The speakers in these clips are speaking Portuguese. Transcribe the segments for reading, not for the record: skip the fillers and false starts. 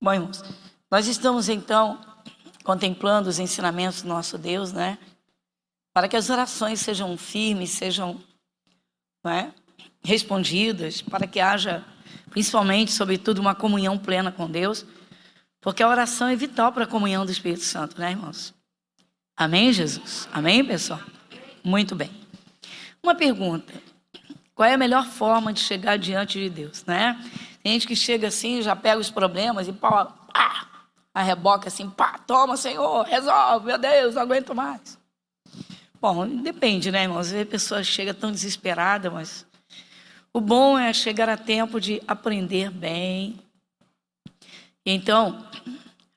Bom, irmãos, nós estamos então contemplando os ensinamentos do nosso Deus, né? Para que as orações sejam firmes, sejam, né, respondidas, para que haja, principalmente, sobretudo, uma comunhão plena com Deus, porque a oração é vital para a comunhão do Espírito Santo, né, irmãos? Amém, Jesus? Amém, pessoal? Muito bem. Uma pergunta: qual é a melhor forma de chegar diante de Deus, né? Tem gente que chega assim, já pega os problemas e pá, arreboca assim, pá, toma, Senhor, resolve, meu Deus, não aguento mais. Bom, depende, né, irmãos? Às vezes a pessoa chega tão desesperada, mas o bom é chegar a tempo de aprender bem. Então,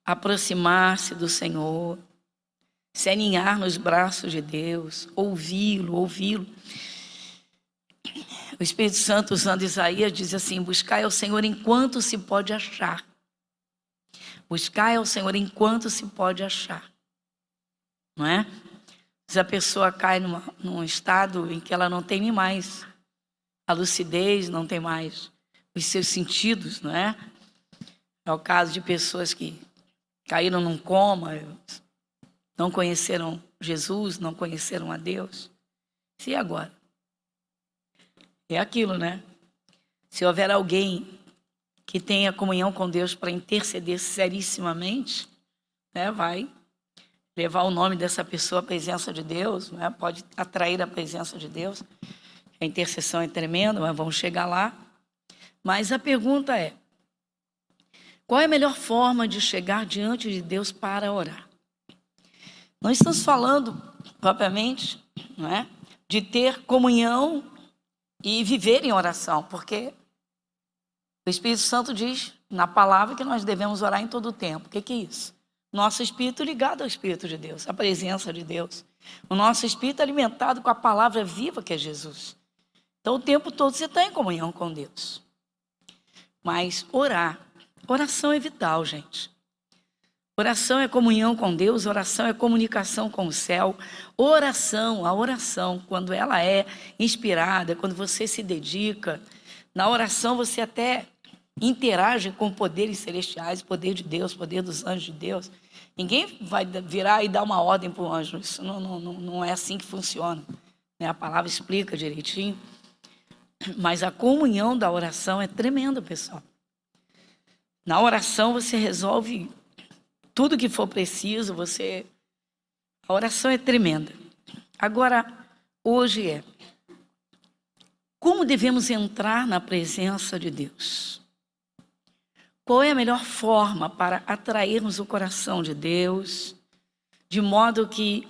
aproximar-se do Senhor, se aninhar nos braços de Deus, ouvi-lo. O Espírito Santo, usando Isaías, diz assim: buscai ao Senhor enquanto se pode achar. Buscai ao Senhor enquanto se pode achar. Não é? Se a pessoa cai num estado em que ela não tem nem mais a lucidez, não tem mais os seus sentidos, não é? É o caso de pessoas que caíram num coma, não conheceram Jesus, não conheceram a Deus. E agora? É aquilo, né? Se houver alguém que tenha comunhão com Deus para interceder serissimamente, né, vai levar o nome dessa pessoa à presença de Deus, né? Pode atrair a presença de Deus. A intercessão é tremenda, mas vamos chegar lá. Mas a pergunta é: qual é a melhor forma de chegar diante de Deus para orar? Não estamos falando, propriamente, não é, de ter comunhão e viver em oração, porque o Espírito Santo diz na palavra que nós devemos orar em todo o tempo. O que é isso? Nosso espírito ligado ao Espírito de Deus, à presença de Deus. O nosso espírito alimentado com a palavra viva que é Jesus. Então o tempo todo você está em comunhão com Deus. Mas oração é vital, gente. Oração é comunhão com Deus, oração é comunicação com o céu. A oração, quando ela é inspirada, quando você se dedica, na oração você até interage com poderes celestiais, poder de Deus, poder dos anjos de Deus. Ninguém vai virar e dar uma ordem para o anjo, isso não é assim que funciona, né? A palavra explica direitinho, mas a comunhão da oração é tremenda, pessoal. Na oração você resolve tudo que for preciso, a oração é tremenda. Agora, hoje como devemos entrar na presença de Deus? Qual é a melhor forma para atrairmos o coração de Deus, de modo que,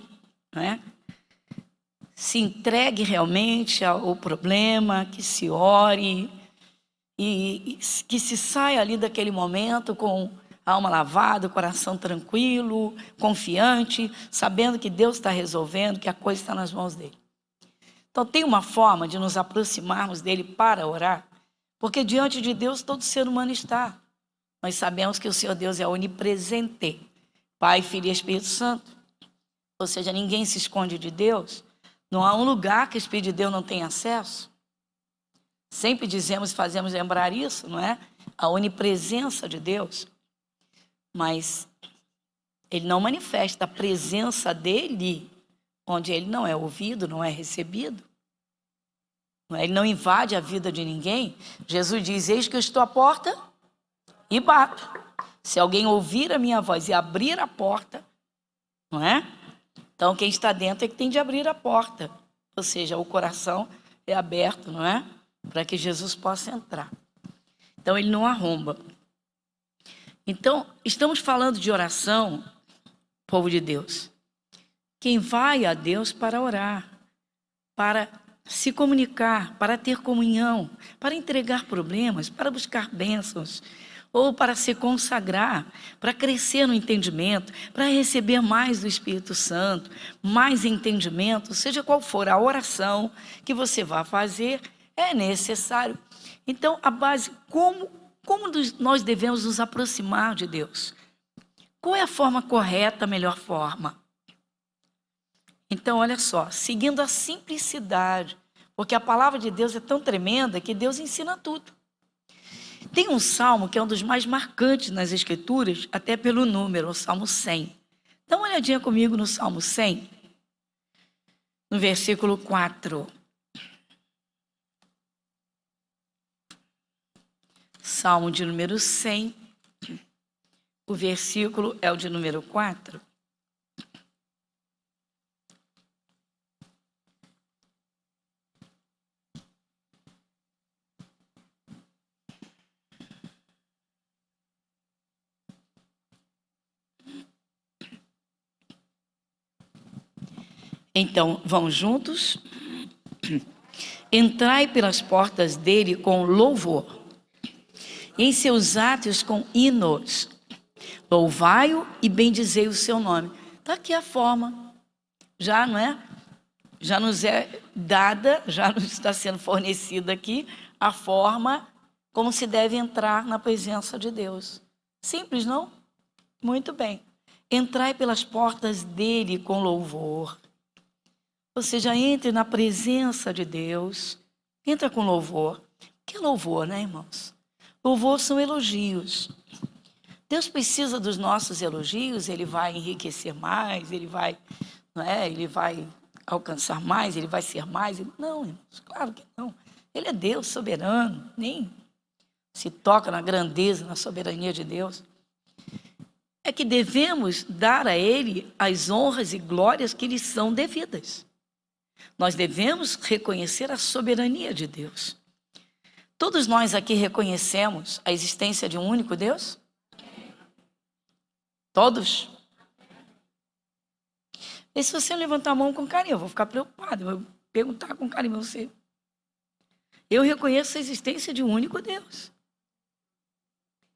né, se entregue realmente ao problema, que se ore e que se saia ali daquele momento com a alma lavada, o coração tranquilo, confiante, sabendo que Deus está resolvendo, que a coisa está nas mãos dele. Então tem uma forma de nos aproximarmos dele para orar, porque diante de Deus todo ser humano está. Nós sabemos que o Senhor Deus é onipresente, Pai, Filho e Espírito Santo. Ou seja, ninguém se esconde de Deus. Não há um lugar que o Espírito de Deus não tenha acesso. Sempre dizemos e fazemos lembrar isso, não é? A onipresença de Deus. Mas ele não manifesta a presença dele onde ele não é ouvido, não é recebido. Ele não invade a vida de ninguém. Jesus diz: eis que eu estou à porta e bato. Se alguém ouvir a minha voz e abrir a porta, não é? Então quem está dentro é que tem de abrir a porta. Ou seja, o coração é aberto, não é? Para que Jesus possa entrar. Então ele não arromba. Então, estamos falando de oração, povo de Deus. Quem vai a Deus para orar, para se comunicar, para ter comunhão, para entregar problemas, para buscar bênçãos, ou para se consagrar, para crescer no entendimento, para receber mais do Espírito Santo, mais entendimento, seja qual for a oração que você vá fazer, é necessário. Então, a base, como nós devemos nos aproximar de Deus? Qual é a forma correta, a melhor forma? Então, olha só, seguindo a simplicidade, porque a palavra de Deus é tão tremenda que Deus ensina tudo. Tem um salmo que é um dos mais marcantes nas Escrituras, até pelo número, o Salmo 100. Dá uma olhadinha comigo no Salmo 100, no versículo 4. Salmo de número 100, o versículo é o de número 4. Então, vamos juntos? Entrai pelas portas dele com louvor, e em seus átrios com hinos. Louvai-o e bendizei o seu nome. Está aqui a forma. Já, não é? Já nos é dada, já nos está sendo fornecida aqui a forma como se deve entrar na presença de Deus. Simples, não? Muito bem. Entrai pelas portas dele com louvor. Ou seja, entre na presença de Deus, entra com louvor. Que louvor, né, irmãos? Louvor são elogios. Deus precisa dos nossos elogios, Ele vai enriquecer mais, Ele vai, não é? Ele vai alcançar mais, Ele vai ser mais. Não, irmãos, claro que não. Ele é Deus soberano, nem se toca na grandeza, na soberania de Deus. É que devemos dar a Ele as honras e glórias que lhe são devidas. Nós devemos reconhecer a soberania de Deus. Todos nós aqui reconhecemos a existência de um único Deus? Todos? E se você levantar a mão com carinho, eu vou ficar preocupado, eu vou perguntar com carinho a você. Eu reconheço a existência de um único Deus.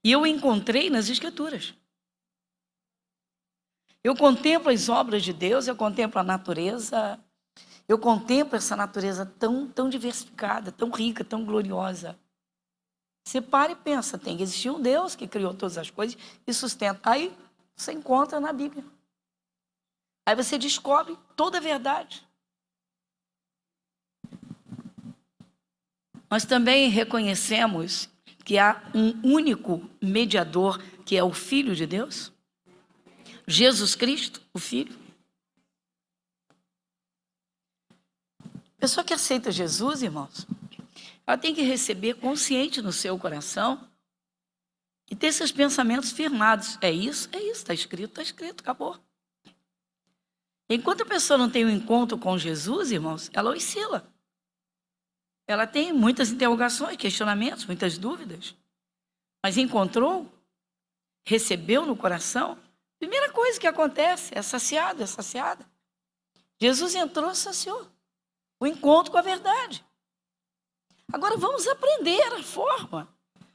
E eu o encontrei nas Escrituras. Eu contemplo as obras de Deus, eu contemplo a natureza, eu contemplo essa natureza tão diversificada, tão rica, tão gloriosa. Você para e pensa, tem que existir um Deus que criou todas as coisas e sustenta. Aí você encontra na Bíblia. Aí você descobre toda a verdade. Nós também reconhecemos que há um único mediador, que é o Filho de Deus, Jesus Cristo, o Filho. A pessoa que aceita Jesus, irmãos, ela tem que receber consciente no seu coração e ter seus pensamentos firmados. É isso, está escrito, acabou. Enquanto a pessoa não tem um encontro com Jesus, irmãos, ela oscila. Ela tem muitas interrogações, questionamentos, muitas dúvidas. Mas encontrou, recebeu no coração, primeira coisa que acontece é saciada, Jesus entrou, saciou. O encontro com a verdade. Agora vamos aprender a forma,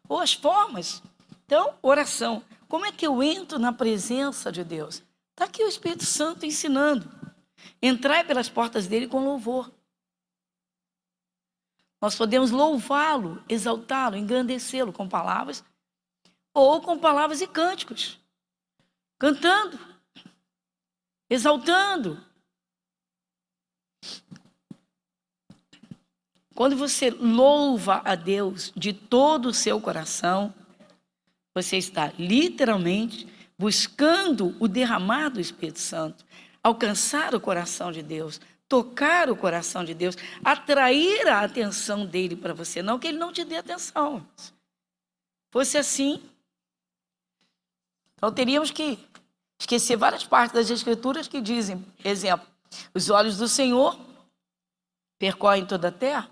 ou as formas. Então, oração. Como é que eu entro na presença de Deus? Está aqui o Espírito Santo ensinando. Entrai pelas portas dele com louvor. Nós podemos louvá-lo, exaltá-lo, engrandecê-lo com palavras, ou com palavras e cânticos. Cantando, exaltando. Quando você louva a Deus de todo o seu coração, você está literalmente buscando o derramar do Espírito Santo, alcançar o coração de Deus, tocar o coração de Deus, atrair a atenção dele para você. Não que ele não te dê atenção. Se fosse assim, então teríamos que esquecer várias partes das Escrituras que dizem, exemplo, os olhos do Senhor percorrem toda a terra.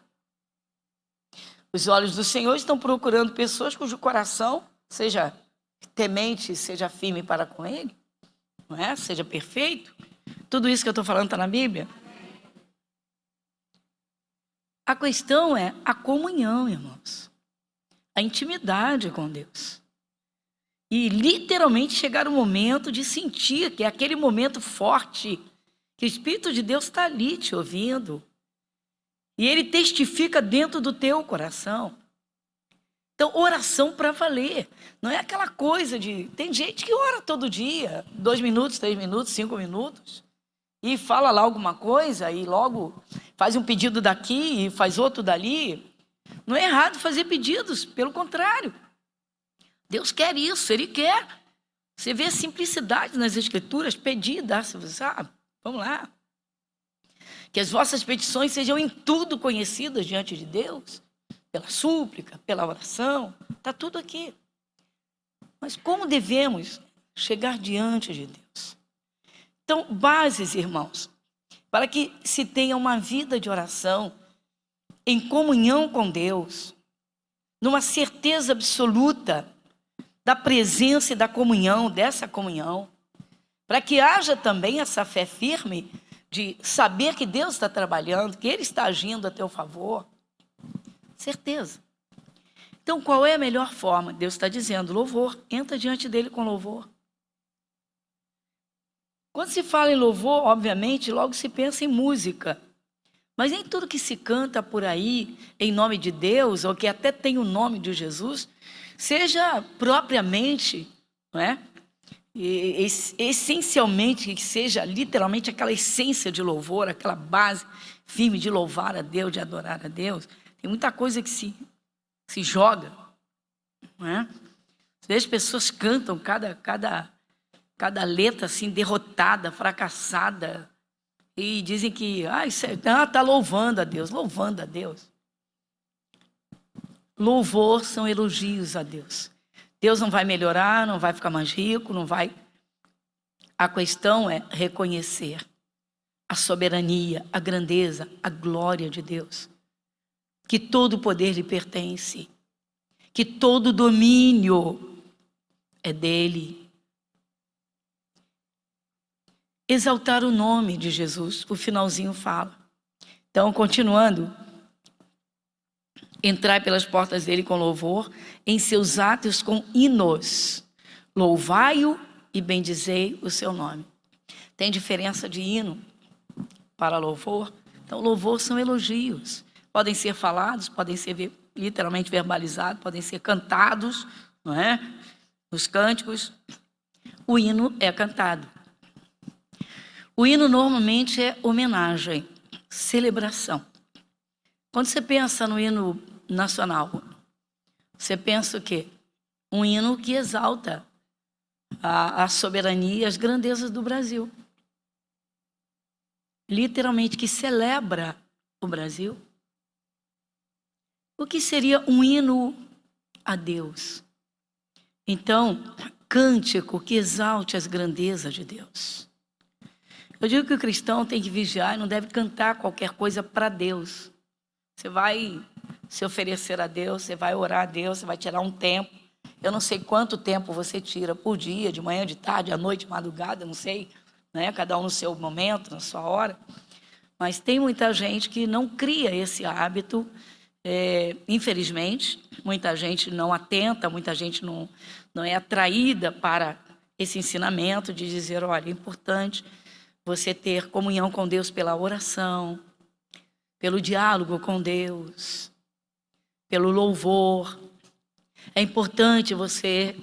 Os olhos do Senhor estão procurando pessoas cujo coração seja temente, seja firme para com Ele, não é? Seja perfeito. Tudo isso que eu estou falando está na Bíblia. A questão é a comunhão, irmãos. A intimidade com Deus. E literalmente chegar o momento de sentir que é aquele momento forte, que o Espírito de Deus está ali te ouvindo. E ele testifica dentro do teu coração. Então, oração para valer. Não é aquela coisa de... Tem gente que ora todo dia, 2 minutos, 3 minutos, 5 minutos, e fala lá alguma coisa, e logo faz um pedido daqui e faz outro dali. Não é errado fazer pedidos, pelo contrário. Deus quer isso, Ele quer. Você vê a simplicidade nas Escrituras, pedir, dar-se, vamos lá. Que as vossas petições sejam em tudo conhecidas diante de Deus, pela súplica, pela oração, está tudo aqui. Mas como devemos chegar diante de Deus? Então, bases, irmãos, para que se tenha uma vida de oração, em comunhão com Deus, numa certeza absoluta da presença e da comunhão, dessa comunhão, para que haja também essa fé firme de saber que Deus está trabalhando, que Ele está agindo a teu favor. Certeza. Então, qual é a melhor forma? Deus está dizendo, louvor, entra diante dele com louvor. Quando se fala em louvor, obviamente, logo se pensa em música. Mas nem tudo que se canta por aí, em nome de Deus, ou que até tem o nome de Jesus, seja propriamente, não é? Essencialmente, que seja literalmente aquela essência de louvor, aquela base firme de louvar a Deus, de adorar a Deus. Tem muita coisa que se joga, não é? As pessoas cantam cada letra assim, derrotada, fracassada, e dizem que está louvando a Deus, louvando a Deus. Louvor são elogios a Deus. Deus não vai melhorar, não vai ficar mais rico, não vai. A questão é reconhecer a soberania, a grandeza, a glória de Deus. Que todo poder lhe pertence, que todo domínio é dele. Exaltar o nome de Jesus, o finalzinho fala. Então, continuando, entrai pelas portas dele com louvor, em seus átrios com hinos, louvai-o e bendizei o seu nome. Tem diferença de hino para louvor? Então, louvor são elogios. Podem ser falados, podem ser literalmente verbalizados, podem ser cantados, não é? Os cânticos. O hino é cantado. O hino normalmente é homenagem, celebração. Quando você pensa no hino nacional, você pensa o quê? Um hino que exalta a soberania e as grandezas do Brasil. Literalmente, que celebra o Brasil. O que seria um hino a Deus? Então, cântico que exalte as grandezas de Deus. Eu digo que o cristão tem que vigiar e não deve cantar qualquer coisa para Deus. Você vai se oferecer a Deus, você vai orar a Deus, você vai tirar um tempo. Eu não sei quanto tempo você tira por dia, de manhã, de tarde, à noite, de madrugada, não sei, né? Cada um no seu momento, na sua hora. Mas tem muita gente que não cria esse hábito, infelizmente. Muita gente não atenta, muita gente não é atraída para esse ensinamento de dizer, olha, é importante você ter comunhão com Deus pela oração, pelo diálogo com Deus, pelo louvor. É importante você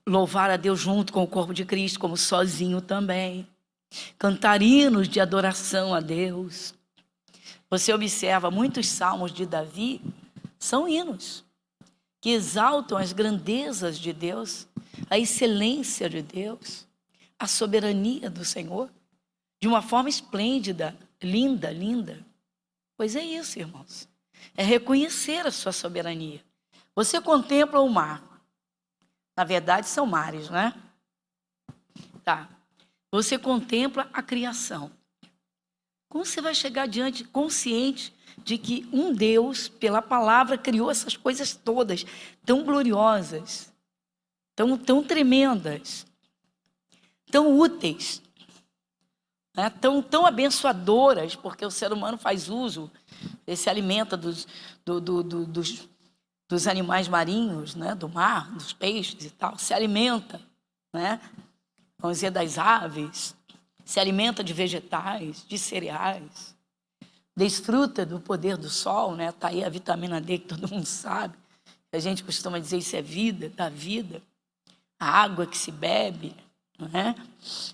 louvar a Deus junto com o corpo de Cristo, como sozinho também. Cantar hinos de adoração a Deus. Você observa, muitos salmos de Davi são hinos que exaltam as grandezas de Deus, a excelência de Deus, a soberania do Senhor, de uma forma esplêndida, linda, linda. Pois é isso, irmãos. É reconhecer a sua soberania. Você contempla o mar. Na verdade, são mares, não é? Tá. Você contempla a criação. Como você vai chegar diante, consciente de que um Deus, pela palavra, criou essas coisas todas, tão gloriosas, tão tremendas, tão úteis, né? tão abençoadoras, porque o ser humano faz uso, ele se alimenta dos animais marinhos, né? Do mar, dos peixes e tal, se alimenta, né? Vamos dizer, das aves, se alimenta de vegetais, de cereais, desfruta do poder do sol, né? Está aí a vitamina D que todo mundo sabe, a gente costuma dizer isso é vida, da vida, a água que se bebe, não é?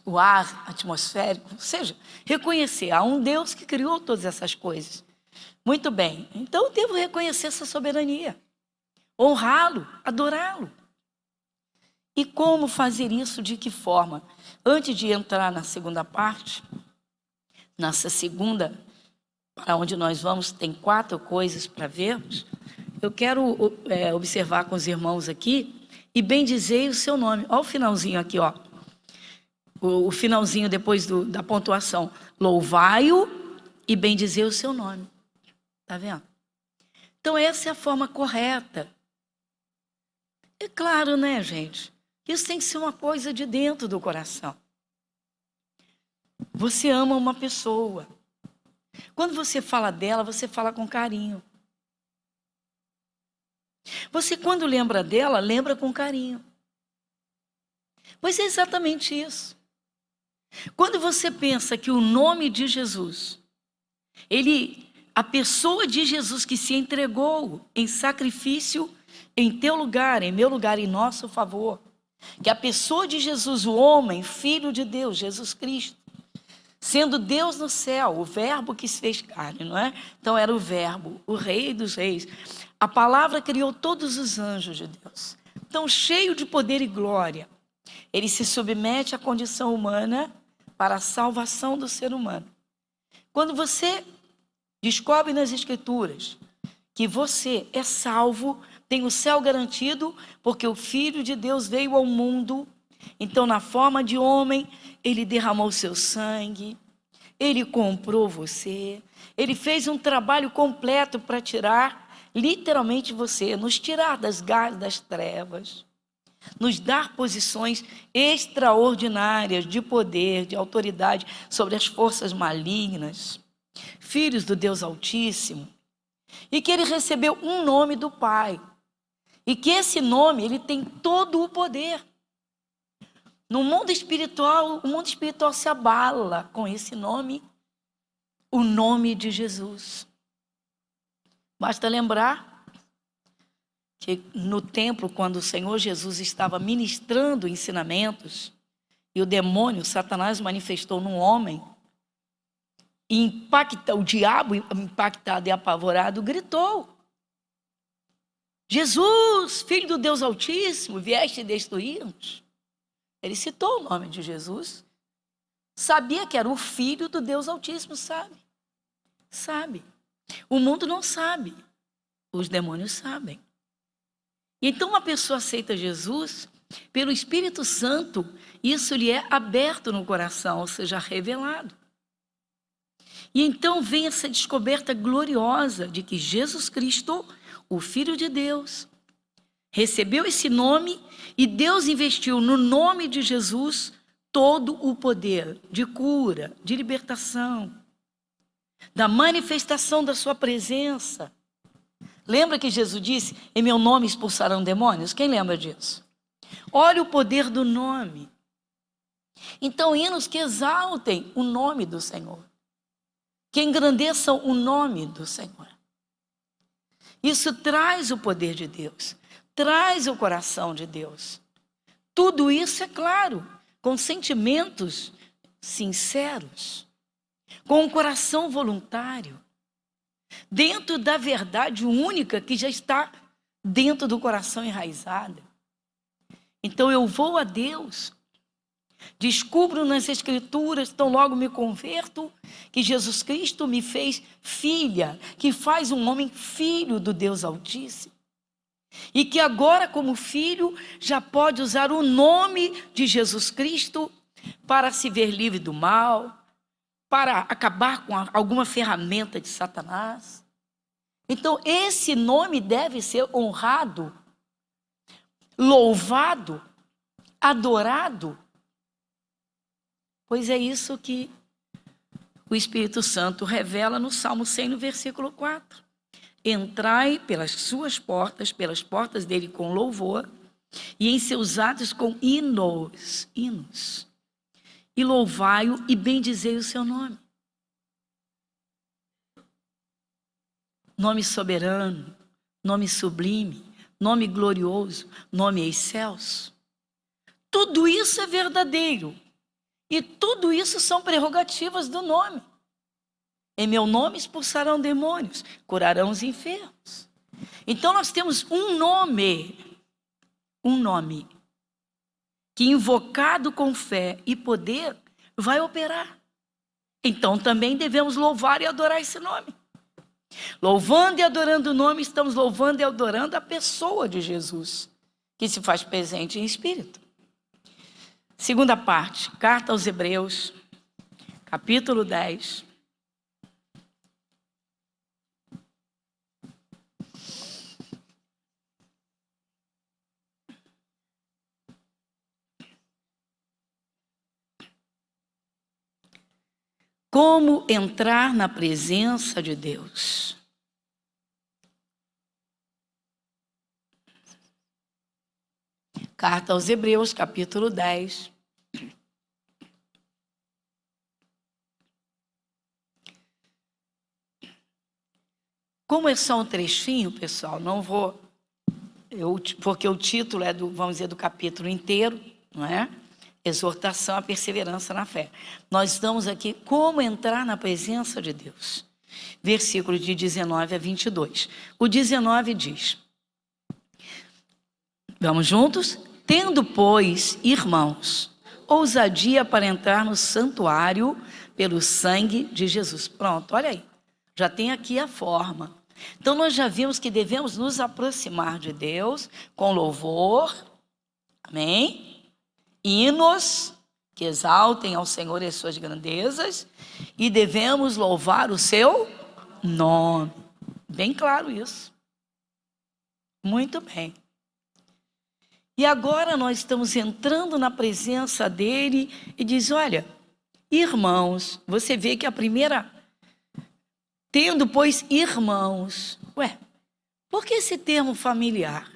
O ar atmosférico, ou seja, reconhecer, há um Deus que criou todas essas coisas. Muito bem, então eu devo reconhecer essa soberania, honrá-lo, adorá-lo. E como fazer isso? De que forma? Antes de entrar na segunda parte, nessa segunda, para onde nós vamos, tem 4 coisas para vermos. Eu quero observar com os irmãos aqui e bendizei o seu nome. Olha o finalzinho aqui, ó. O finalzinho depois da pontuação. Louvai-o e bendizei o seu nome. Tá vendo? Então essa é a forma correta. É claro, né, gente? Isso tem que ser uma coisa de dentro do coração. Você ama uma pessoa. Quando você fala dela, você fala com carinho. Você, quando lembra dela, lembra com carinho. Pois é exatamente isso. Quando você pensa que o nome de Jesus, a pessoa de Jesus que se entregou em sacrifício em teu lugar, em meu lugar, em nosso favor, que a pessoa de Jesus, o homem, Filho de Deus, Jesus Cristo, sendo Deus no céu, o verbo que se fez carne, não é? Então era o verbo, o rei dos reis. A palavra criou todos os anjos de Deus. Então, cheio de poder e glória, ele se submete à condição humana para a salvação do ser humano. Quando você descobre nas Escrituras que você é salvo, tem o céu garantido, porque o Filho de Deus veio ao mundo, então na forma de homem, ele derramou seu sangue, ele comprou você, ele fez um trabalho completo para tirar literalmente você, nos tirar das garras das trevas, nos dar posições extraordinárias de poder, de autoridade sobre as forças malignas, filhos do Deus Altíssimo, e que ele recebeu um nome do Pai, e que esse nome, ele tem todo o poder. No mundo espiritual, o mundo espiritual se abala com esse nome, o nome de Jesus. Basta lembrar que no templo, quando o Senhor Jesus estava ministrando ensinamentos, e o demônio, Satanás, manifestou num homem, e o diabo, impactado e apavorado, gritou: Jesus, Filho do Deus Altíssimo, vieste destruir-nos. Ele citou o nome de Jesus, sabia que era o Filho do Deus Altíssimo, sabe? Sabe. O mundo não sabe, os demônios sabem. Então uma pessoa aceita Jesus, pelo Espírito Santo, isso lhe é aberto no coração, ou seja, revelado. E então vem essa descoberta gloriosa de que Jesus Cristo, o Filho de Deus, recebeu esse nome e Deus investiu no nome de Jesus todo o poder de cura, de libertação, da manifestação da sua presença. Lembra que Jesus disse: em meu nome expulsarão demônios? Quem lembra disso? Olha o poder do nome. Então, hinos que exaltem o nome do Senhor, que engrandeçam o nome do Senhor. Isso traz o poder de Deus, traz o coração de Deus. Tudo isso, é claro, com sentimentos sinceros, com um coração voluntário, dentro da verdade única que já está dentro do coração enraizada. Então eu vou a Deus, descubro nas Escrituras, tão logo me converto, que Jesus Cristo me fez filha, que faz um homem filho do Deus Altíssimo. E que agora, como filho, já pode usar o nome de Jesus Cristo para se ver livre do mal, para acabar com alguma ferramenta de Satanás. Então, esse nome deve ser honrado, louvado, adorado, pois é isso que o Espírito Santo revela no Salmo 100, no versículo 4. Entrai pelas suas portas, pelas portas dele com louvor, e em seus atos com hinos. E louvai-o e bendizei o seu nome. Nome soberano, nome sublime, nome glorioso, nome excelso. Tudo isso é verdadeiro. E tudo isso são prerrogativas do nome. Em meu nome expulsarão demônios, curarão os enfermos. Então nós temos um nome. que invocado com fé e poder vai operar. Então também devemos louvar e adorar esse nome. Louvando e adorando o nome, estamos louvando e adorando a pessoa de Jesus, que se faz presente em espírito. Segunda parte, carta aos Hebreus, capítulo 10. Como entrar na presença de Deus? Carta aos Hebreus, capítulo 10. Como é só um trechinho, pessoal, não vou... porque o título é vamos dizer, do capítulo inteiro, não é? Exortação à perseverança na fé. Nós estamos aqui, como entrar na presença de Deus. Versículos de 19 a 22. O 19 diz, vamos juntos? Tendo, pois, irmãos, ousadia para entrar no santuário pelo sangue de Jesus. Pronto, olha aí. Já tem aqui a forma. Então, nós já vimos que devemos nos aproximar de Deus com louvor. Amém? Hinos que exaltem ao Senhor e as suas grandezas, e devemos louvar o seu nome. Bem claro isso. Muito bem. E agora nós estamos entrando na presença dele e diz, olha, irmãos, você vê que a primeira, tendo, pois, irmãos, por que esse termo familiar?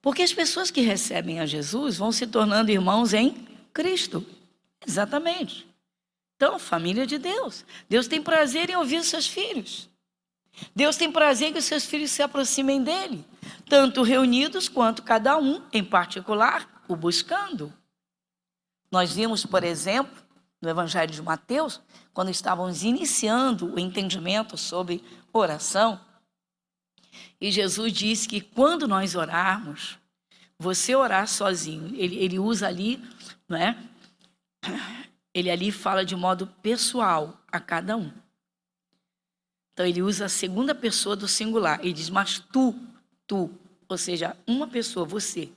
Porque as pessoas que recebem a Jesus vão se tornando irmãos em Cristo. Exatamente. Então, família de Deus. Deus tem prazer em ouvir os seus filhos. Deus tem prazer em que os seus filhos se aproximem dele. Tanto reunidos quanto cada um, em particular, o buscando. Nós vimos, por exemplo, no Evangelho de Mateus, quando estávamos iniciando o entendimento sobre oração, e Jesus disse que quando nós orarmos, você orar sozinho, ele usa ali, não é? Ele ali fala de modo pessoal a cada um. Então ele usa a segunda pessoa do singular. Ele diz, mas tu, ou seja, uma pessoa, você.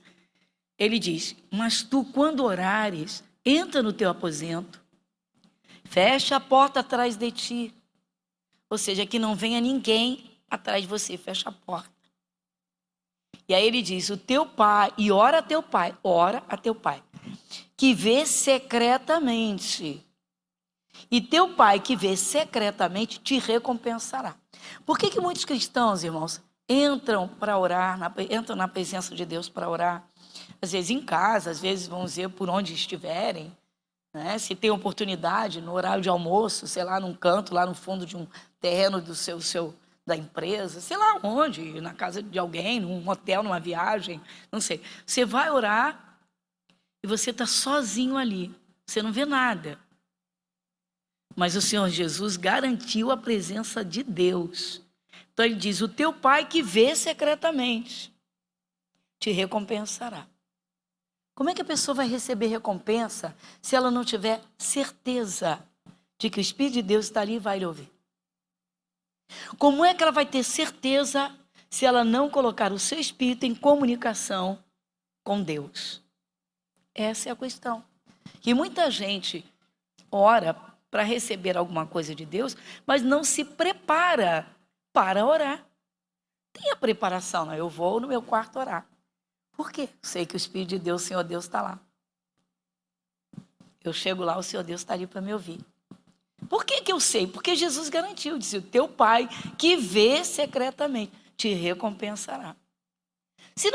Ele diz, mas tu quando orares, entra no teu aposento, fecha a porta atrás de ti. Ou seja, que não venha ninguém atrás de você, fecha a porta. E aí ele diz, o teu pai, e ora a teu pai, que vê secretamente. E teu pai que vê secretamente te recompensará. Por que muitos cristãos, irmãos, entram para orar, entram na presença de Deus para orar? Às vezes em casa, às vezes vamos dizer por onde estiverem, né? Se tem oportunidade, no horário de almoço, sei lá, num canto, lá no fundo de um terreno do da empresa, sei lá onde, na casa de alguém, num hotel, numa viagem, não sei. Você vai orar e você está sozinho ali, você não vê nada. Mas o Senhor Jesus garantiu a presença de Deus. Então ele diz, o teu pai que vê secretamente te recompensará. Como é que a pessoa vai receber recompensa se ela não tiver certeza de que o Espírito de Deus está ali e vai lhe ouvir? Como é que ela vai ter certeza se ela não colocar o seu espírito em comunicação com Deus? Essa é a questão. E muita gente ora para receber alguma coisa de Deus, mas não se prepara para orar. Tem a preparação, não? Eu vou no meu quarto orar. Por quê? Sei que o Espírito de Deus, o Senhor Deus está lá. Eu chego lá, o Senhor Deus está ali para me ouvir. Por que eu sei? Porque Jesus garantiu, disse, o teu pai que vê secretamente te recompensará. Se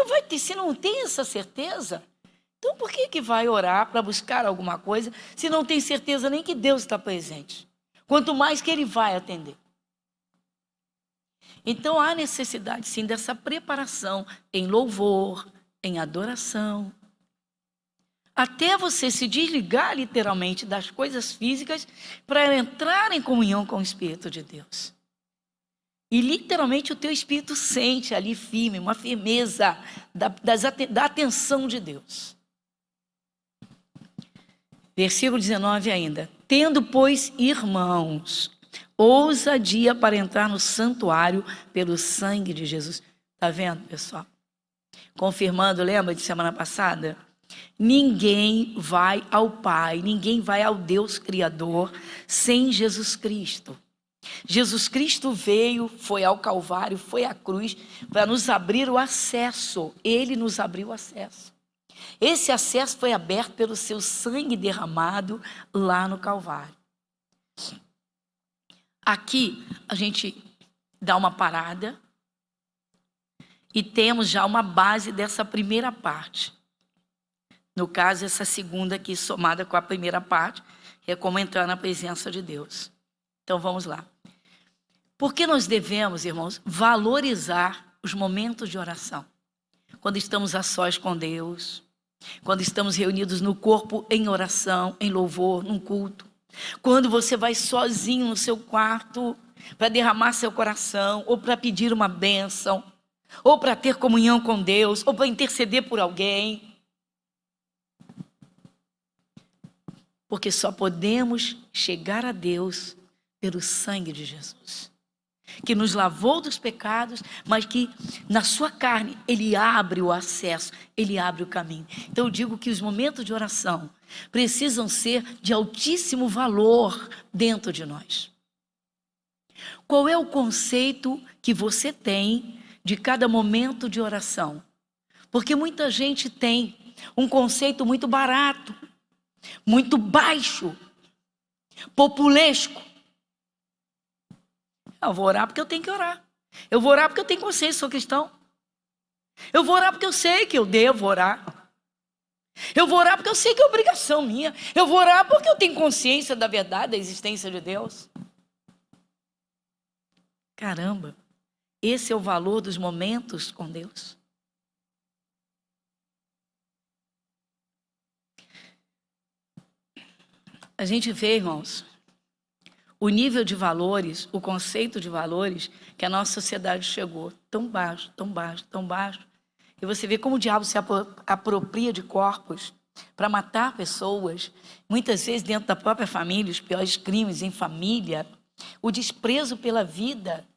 não tem essa certeza, então por que vai orar para buscar alguma coisa se não tem certeza nem que Deus está presente? Quanto mais que ele vai atender. Então há necessidade sim dessa preparação em louvor, em adoração. Até você se desligar literalmente das coisas físicas para entrar em comunhão com o Espírito de Deus. E literalmente o teu espírito sente ali firme, uma firmeza da atenção de Deus. Versículo 19 ainda. Tendo, pois, irmãos, ousadia para entrar no santuário pelo sangue de Jesus. Está vendo, pessoal? Confirmando, lembra de semana passada? Ninguém vai ao Pai, ninguém vai ao Deus Criador sem Jesus Cristo. Jesus Cristo veio, foi ao Calvário, foi à cruz para nos abrir o acesso. Ele nos abriu o acesso. Esse acesso foi aberto pelo seu sangue derramado lá no Calvário. Aqui a gente dá uma parada e temos já uma base dessa primeira parte. No caso, essa segunda aqui somada com a primeira parte, é como entrar na presença de Deus. Então vamos lá. Por que nós devemos, irmãos, valorizar os momentos de oração? Quando estamos a sós com Deus, quando estamos reunidos no corpo em oração, em louvor, num culto. Quando você vai sozinho no seu quarto para derramar seu coração, ou para pedir uma bênção, ou para ter comunhão com Deus, ou para interceder por alguém. Porque só podemos chegar a Deus pelo sangue de Jesus, que nos lavou dos pecados, mas que na sua carne Ele abre o acesso, Ele abre o caminho. Então eu digo que os momentos de oração precisam ser de altíssimo valor dentro de nós. Qual é o conceito que você tem de cada momento de oração? Porque muita gente tem um conceito muito barato, muito baixo, populesco. Eu vou orar porque eu tenho que orar. Eu vou orar porque eu tenho consciência, sou cristão. Eu vou orar porque eu sei que eu devo orar. Eu vou orar porque eu sei que é obrigação minha. Eu vou orar porque eu tenho consciência da verdade, da existência de Deus. Caramba, esse é o valor dos momentos com Deus. A gente vê, irmãos, o nível de valores, o conceito de valores que a nossa sociedade chegou. Tão baixo, tão baixo, tão baixo. E você vê como o diabo se apropria de corpos para matar pessoas, muitas vezes dentro da própria família, os piores crimes em família, o desprezo pela vida,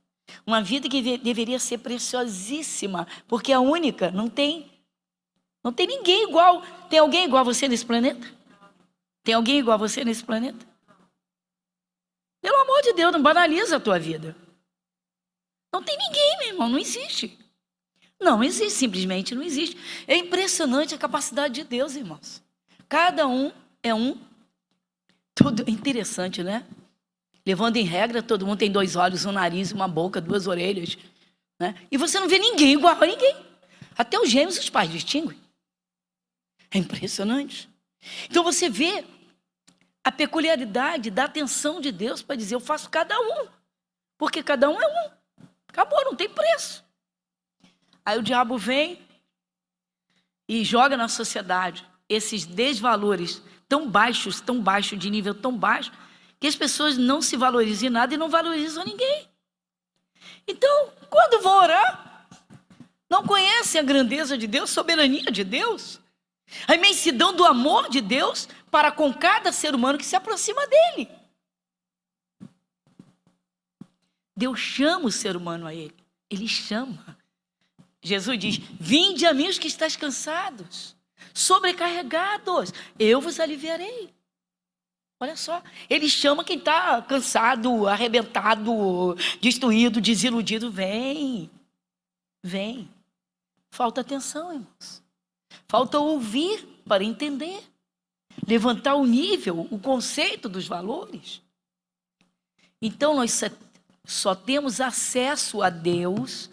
uma vida que deveria ser preciosíssima, porque é a única, não tem ninguém igual. Tem alguém igual a você nesse planeta? Tem alguém igual a você nesse planeta? Pelo amor de Deus, não banaliza a tua vida. Não tem ninguém, meu irmão, não existe. Não existe, simplesmente não existe. É impressionante a capacidade de Deus, irmãos. Cada um é um. Tudo interessante, né? Levando em regra, todo mundo tem 2 olhos, um nariz, uma boca, 2 orelhas, né? E você não vê ninguém igual a ninguém. Até os gêmeos os pais distinguem. É impressionante. Então você vê a peculiaridade da atenção de Deus para dizer, eu faço cada um. Porque cada um é um. Acabou, não tem preço. Aí o diabo vem e joga na sociedade esses desvalores tão baixos, de nível tão baixo, que as pessoas não se valorizam em nada e não valorizam ninguém. Então, quando vão orar, não conhecem a grandeza de Deus, a soberania de Deus, a imensidão do amor de Deus para com cada ser humano que se aproxima dele. Deus chama o ser humano a ele. Ele chama. Jesus diz, vinde a mim os que estáis cansados, sobrecarregados, eu vos aliviarei. Olha só, ele chama quem está cansado, arrebentado, destruído, desiludido. Vem. Falta atenção, irmãos. Falta ouvir para entender. Levantar o nível, o conceito dos valores. Então, nós só temos acesso a Deus,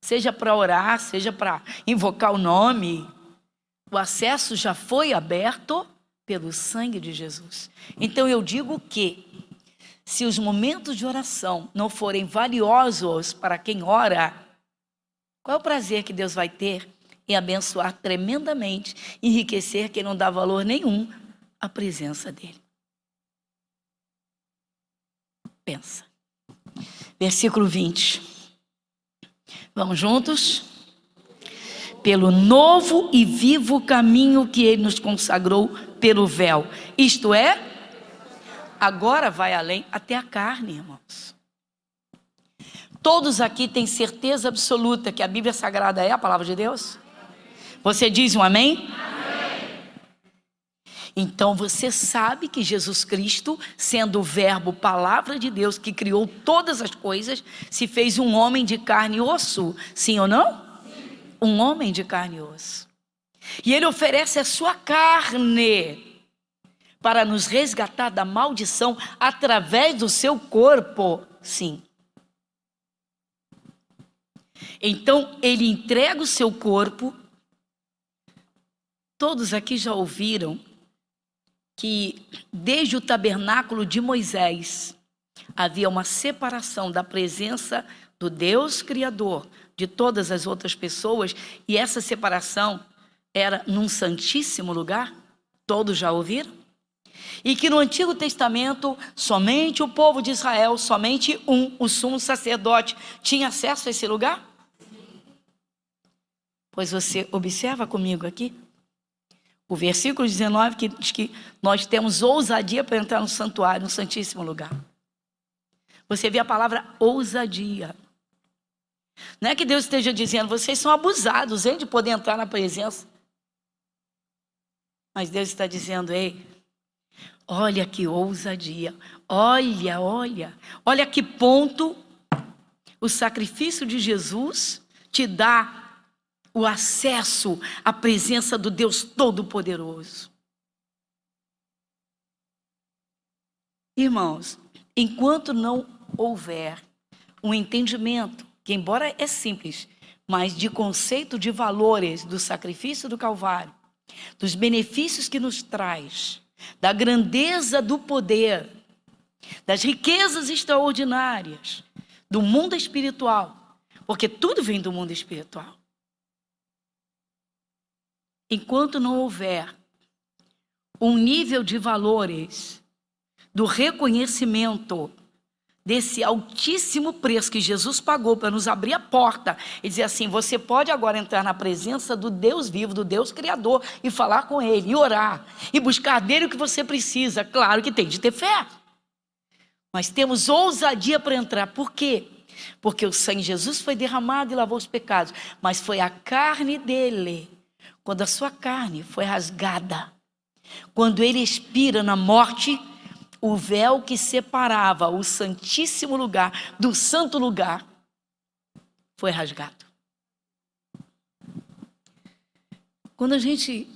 seja para orar, seja para invocar o nome. O acesso já foi aberto pelo sangue de Jesus. Então, eu digo que, se os momentos de oração não forem valiosos para quem ora, qual é o prazer que Deus vai ter em abençoar tremendamente, enriquecer quem não dá valor nenhum à presença dele? Pensa. Versículo 20. Vamos juntos? pelo novo e vivo caminho que ele nos consagrou pelo véu. Isto é, agora vai além até a carne, irmãos. Todos aqui têm certeza absoluta que a Bíblia Sagrada é a palavra de Deus? Você diz um amém? Então você sabe que Jesus Cristo, sendo o verbo, palavra de Deus, que criou todas as coisas, se fez um homem de carne e osso, sim ou não? Sim. Um homem de carne e osso. E ele oferece a sua carne para nos resgatar da maldição através do seu corpo, sim. Então ele entrega o seu corpo. Todos aqui já ouviram que desde o tabernáculo de Moisés havia uma separação da presença do Deus Criador de todas as outras pessoas, e essa separação era num santíssimo lugar. Todos já ouviram? E que no Antigo Testamento somente o povo de Israel, somente o sumo sacerdote, tinha acesso a esse lugar? Pois você observa comigo aqui o versículo 19, que diz que nós temos ousadia para entrar no santuário, no santíssimo lugar. Você vê a palavra ousadia. Não é que Deus esteja dizendo, vocês são abusados, hein, de poder entrar na presença. Mas Deus está dizendo, ei, olha que ousadia, olha que ponto o sacrifício de Jesus te dá o acesso à presença do Deus Todo-Poderoso. Irmãos, enquanto não houver um entendimento, que embora é simples, mas de conceito de valores do sacrifício do Calvário, dos benefícios que nos traz, da grandeza do poder, das riquezas extraordinárias, do mundo espiritual, porque tudo vem do mundo espiritual. Enquanto não houver um nível de valores do reconhecimento desse altíssimo preço que Jesus pagou para nos abrir a porta e dizer assim, você pode agora entrar na presença do Deus vivo, do Deus Criador, e falar com Ele, e orar, e buscar dele o que você precisa. Claro que tem de ter fé, mas temos ousadia para entrar. Por quê? Porque o sangue de Jesus foi derramado e lavou os pecados, mas foi a carne dele. Quando a sua carne foi rasgada, quando ele expira na morte, o véu que separava o santíssimo lugar do santo lugar foi rasgado. Quando a gente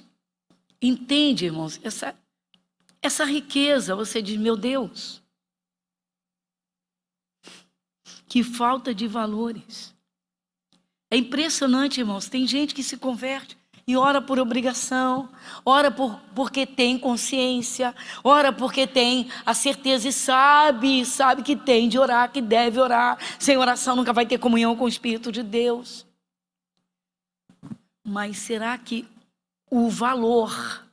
entende, irmãos, essa riqueza, você diz, meu Deus, que falta de valores. É impressionante, irmãos, tem gente que se converte e ora por obrigação, ora porque tem consciência, ora porque tem a certeza e sabe que tem de orar, que deve orar. Sem oração nunca vai ter comunhão com o Espírito de Deus. Mas será que o valor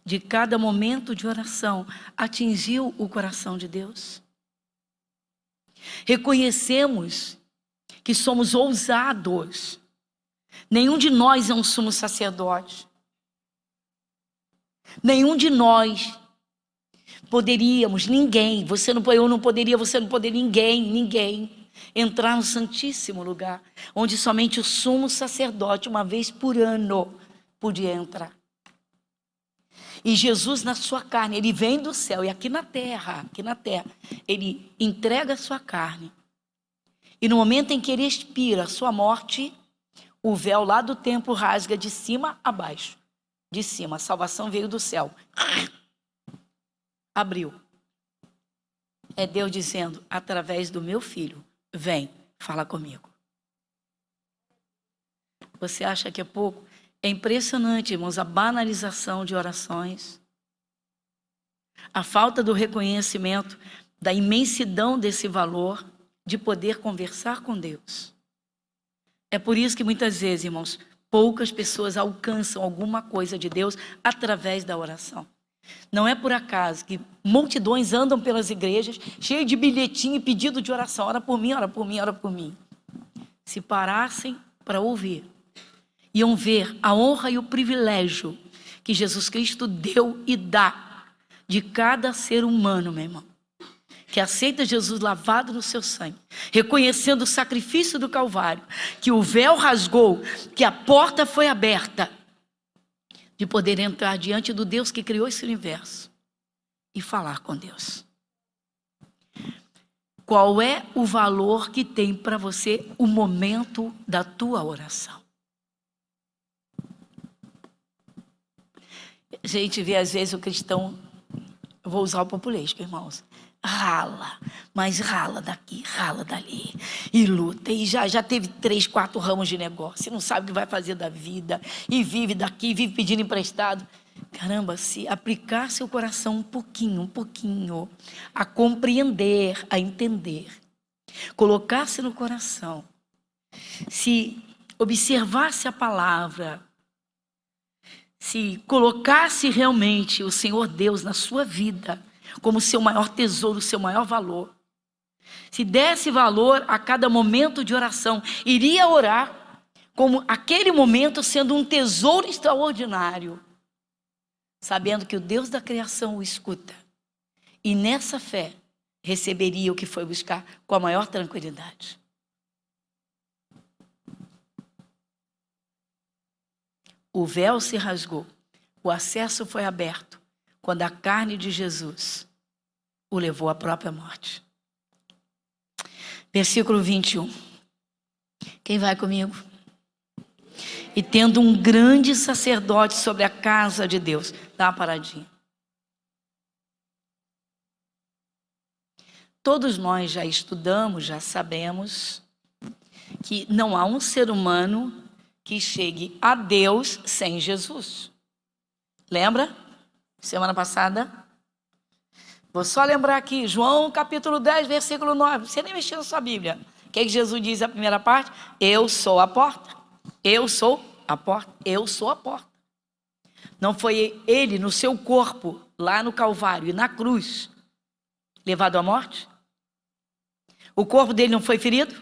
de cada momento de oração atingiu o coração de Deus? Reconhecemos que somos ousados. Nenhum de nós é um sumo sacerdote. Nenhum de nós poderíamos, ninguém, eu não poderia, você não poderia, ninguém entrar no santíssimo lugar, onde somente o sumo sacerdote, uma vez por ano, podia entrar. E Jesus na sua carne, ele vem do céu, e aqui na terra, ele entrega a sua carne. E no momento em que ele expira a sua morte, o véu lá do templo rasga de cima a baixo. De cima, a salvação veio do céu. Abriu. É Deus dizendo, através do meu filho, vem, fala comigo. Você acha que é pouco? É impressionante, irmãos, a banalização de orações. A falta do reconhecimento da imensidão desse valor de poder conversar com Deus. É por isso que muitas vezes, irmãos, poucas pessoas alcançam alguma coisa de Deus através da oração. Não é por acaso que multidões andam pelas igrejas cheios de bilhetinho e pedido de oração. Ora por mim, ora por mim, ora por mim. Se parassem para ouvir iam ver a honra e o privilégio que Jesus Cristo deu e dá de cada ser humano, meu irmão, que aceita Jesus lavado no seu sangue, reconhecendo o sacrifício do Calvário, que o véu rasgou, que a porta foi aberta, de poder entrar diante do Deus que criou esse universo e falar com Deus. Qual é o valor que tem para você o momento da tua oração? A gente vê às vezes o cristão, eu vou usar o populesco, irmãos, rala, mas rala daqui, rala dali, e luta, e já teve 3, 4 ramos de negócio, e não sabe o que vai fazer da vida, e vive daqui, vive pedindo emprestado. Caramba, se aplicar seu coração um pouquinho, a compreender, a entender, colocar-se no coração, se observasse a palavra, se colocasse realmente o Senhor Deus na sua vida como seu maior tesouro, seu maior valor, se desse valor a cada momento de oração, iria orar como aquele momento sendo um tesouro extraordinário, sabendo que o Deus da criação o escuta, e nessa fé receberia o que foi buscar com a maior tranquilidade. O véu se rasgou, o acesso foi aberto, quando a carne de Jesus o levou à própria morte. Versículo 21. Quem vai comigo? E tendo um grande sacerdote sobre a casa de Deus. Dá uma paradinha. Todos nós já estudamos, já sabemos que não há um ser humano que chegue a Deus sem Jesus. Lembra? Semana passada? Vou só lembrar aqui, João capítulo 10, versículo 9. Você nem mexeu na sua Bíblia. O que Jesus diz na primeira parte? Eu sou a porta. Eu sou a porta. Eu sou a porta. Não foi ele no seu corpo, lá no Calvário e na cruz, levado à morte? O corpo dele não foi ferido?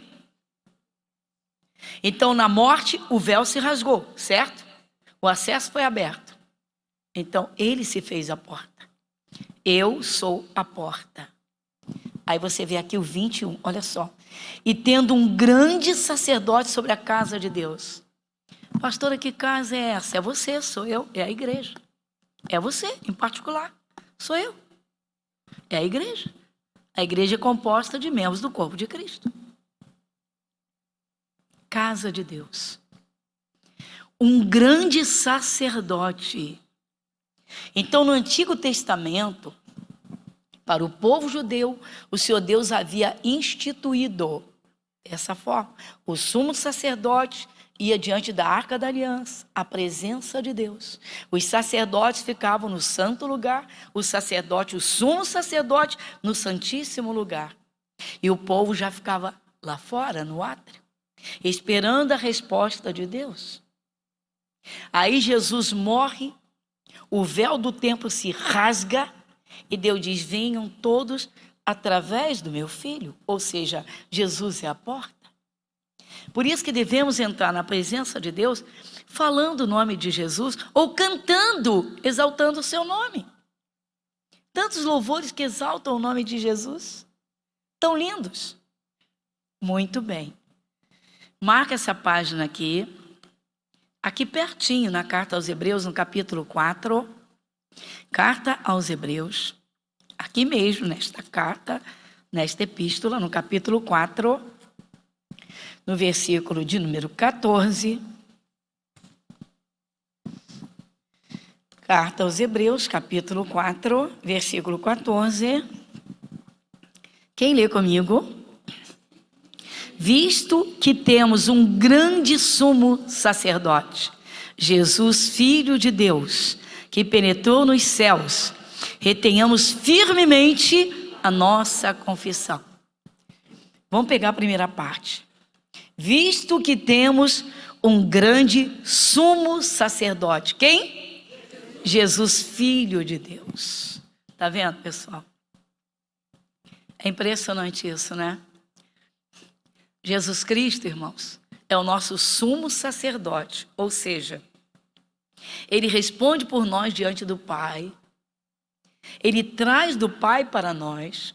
Então, na morte, o véu se rasgou, certo? O acesso foi aberto. Então, ele se fez a porta. Eu sou a porta. Aí você vê aqui o 21, olha só. E tendo um grande sacerdote sobre a casa de Deus. Pastora, que casa é essa? É você, sou eu, é a igreja. É você, em particular, sou eu. É a igreja. A igreja é composta de membros do corpo de Cristo. Casa de Deus. Um grande sacerdote. Então, no Antigo Testamento, para o povo judeu, o Senhor Deus havia instituído dessa forma. O sumo sacerdote ia diante da Arca da Aliança, a presença de Deus. Os sacerdotes ficavam no santo lugar, o sumo sacerdote, no santíssimo lugar. E o povo já ficava lá fora, no átrio, esperando a resposta de Deus. Aí Jesus morre, o véu do templo se rasga e Deus diz: venham todos através do meu filho. Ou seja, Jesus é a porta. Por isso que devemos entrar na presença de Deus falando o nome de Jesus ou cantando, exaltando o seu nome. Tantos louvores que exaltam o nome de Jesus, tão lindos. Muito bem. Marca essa página aqui pertinho, na carta aos Hebreus, no capítulo 4. Carta aos Hebreus, aqui mesmo, nesta carta, nesta epístola, no capítulo 4, no versículo de número 14. Carta aos Hebreus, capítulo 4, versículo 14. Quem lê comigo? Visto que temos um grande sumo sacerdote, Jesus, Filho de Deus, que penetrou nos céus, retenhamos firmemente a nossa confissão. Vamos pegar a primeira parte. Visto que temos um grande sumo sacerdote. Quem? Jesus, Filho de Deus. Tá vendo, pessoal? É impressionante isso, né? Jesus Cristo, irmãos, é o nosso sumo sacerdote, ou seja, ele responde por nós diante do Pai, ele traz do Pai para nós,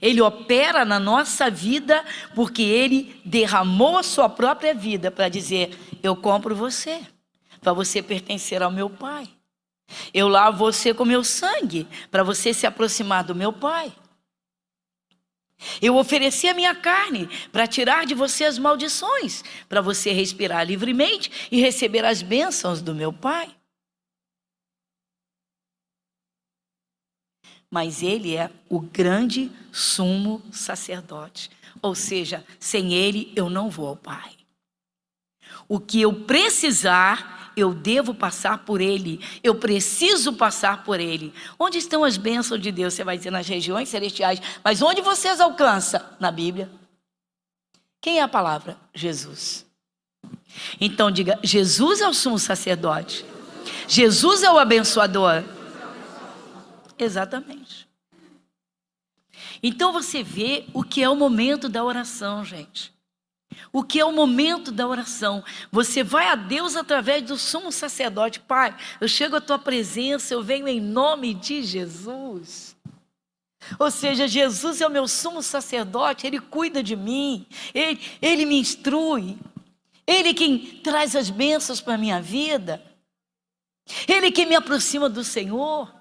ele opera na nossa vida, porque ele derramou a sua própria vida para dizer: eu compro você, para você pertencer ao meu Pai. Eu lavo você com meu sangue, para você se aproximar do meu Pai. Eu ofereci a minha carne para tirar de você as maldições, para você respirar livremente e receber as bênçãos do meu Pai. Mas ele é o grande sumo sacerdote, ou seja, sem ele eu não vou ao Pai. O que eu precisar, eu devo passar por ele, eu preciso passar por ele. Onde estão as bênçãos de Deus? Você vai dizer nas regiões celestiais, mas onde vocês alcançam? Na Bíblia. Quem é a palavra? Jesus. Então diga: Jesus é o sumo sacerdote, Jesus é o abençoador. Exatamente. Então você vê o que é o momento da oração, gente. O que é o momento da oração? Você vai a Deus através do sumo sacerdote. Pai, eu chego à tua presença, eu venho em nome de Jesus. Ou seja, Jesus é o meu sumo sacerdote, ele cuida de mim, ele me instrui, ele quem traz as bênçãos para a minha vida, ele quem me aproxima do Senhor.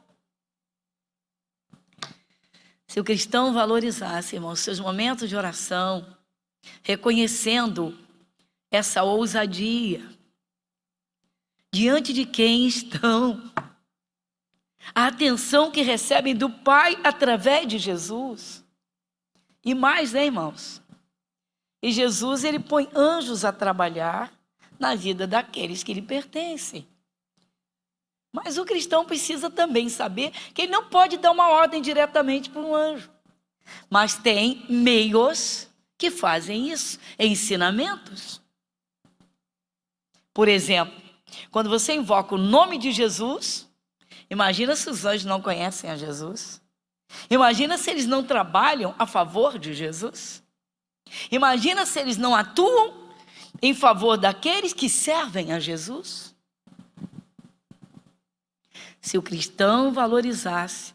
Se o cristão valorizasse, irmão, seus momentos de oração, reconhecendo essa ousadia, diante de quem estão, a atenção que recebem do Pai através de Jesus, e mais, né, irmãos? E Jesus, ele põe anjos a trabalhar na vida daqueles que lhe pertencem. Mas o cristão precisa também saber que ele não pode dar uma ordem diretamente para um anjo. Mas tem meios que fazem isso, ensinamentos. Por exemplo, quando você invoca o nome de Jesus, imagina se os anjos não conhecem a Jesus. Imagina se eles não trabalham a favor de Jesus. Imagina se eles não atuam em favor daqueles que servem a Jesus. Se o cristão valorizasse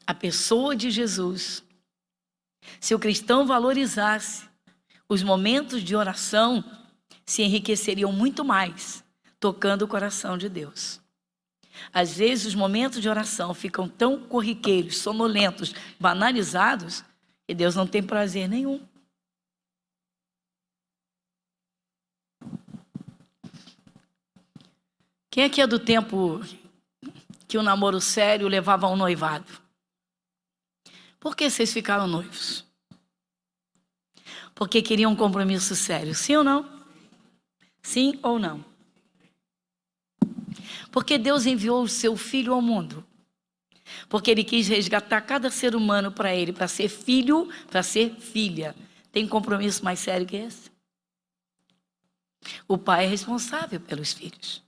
a pessoa de Jesus, se o cristão valorizasse os momentos de oração, se enriqueceriam muito mais tocando o coração de Deus. Às vezes os momentos de oração ficam tão corriqueiros, sonolentos, banalizados, que Deus não tem prazer nenhum. Quem aqui é do tempo que o namoro sério levava ao noivado? Por que vocês ficaram noivos? Porque queriam um compromisso sério, sim ou não? Sim ou não? Porque Deus enviou o seu Filho ao mundo. Porque Ele quis resgatar cada ser humano para Ele, para ser filho, para ser filha. Tem compromisso mais sério que esse? O pai é responsável pelos filhos.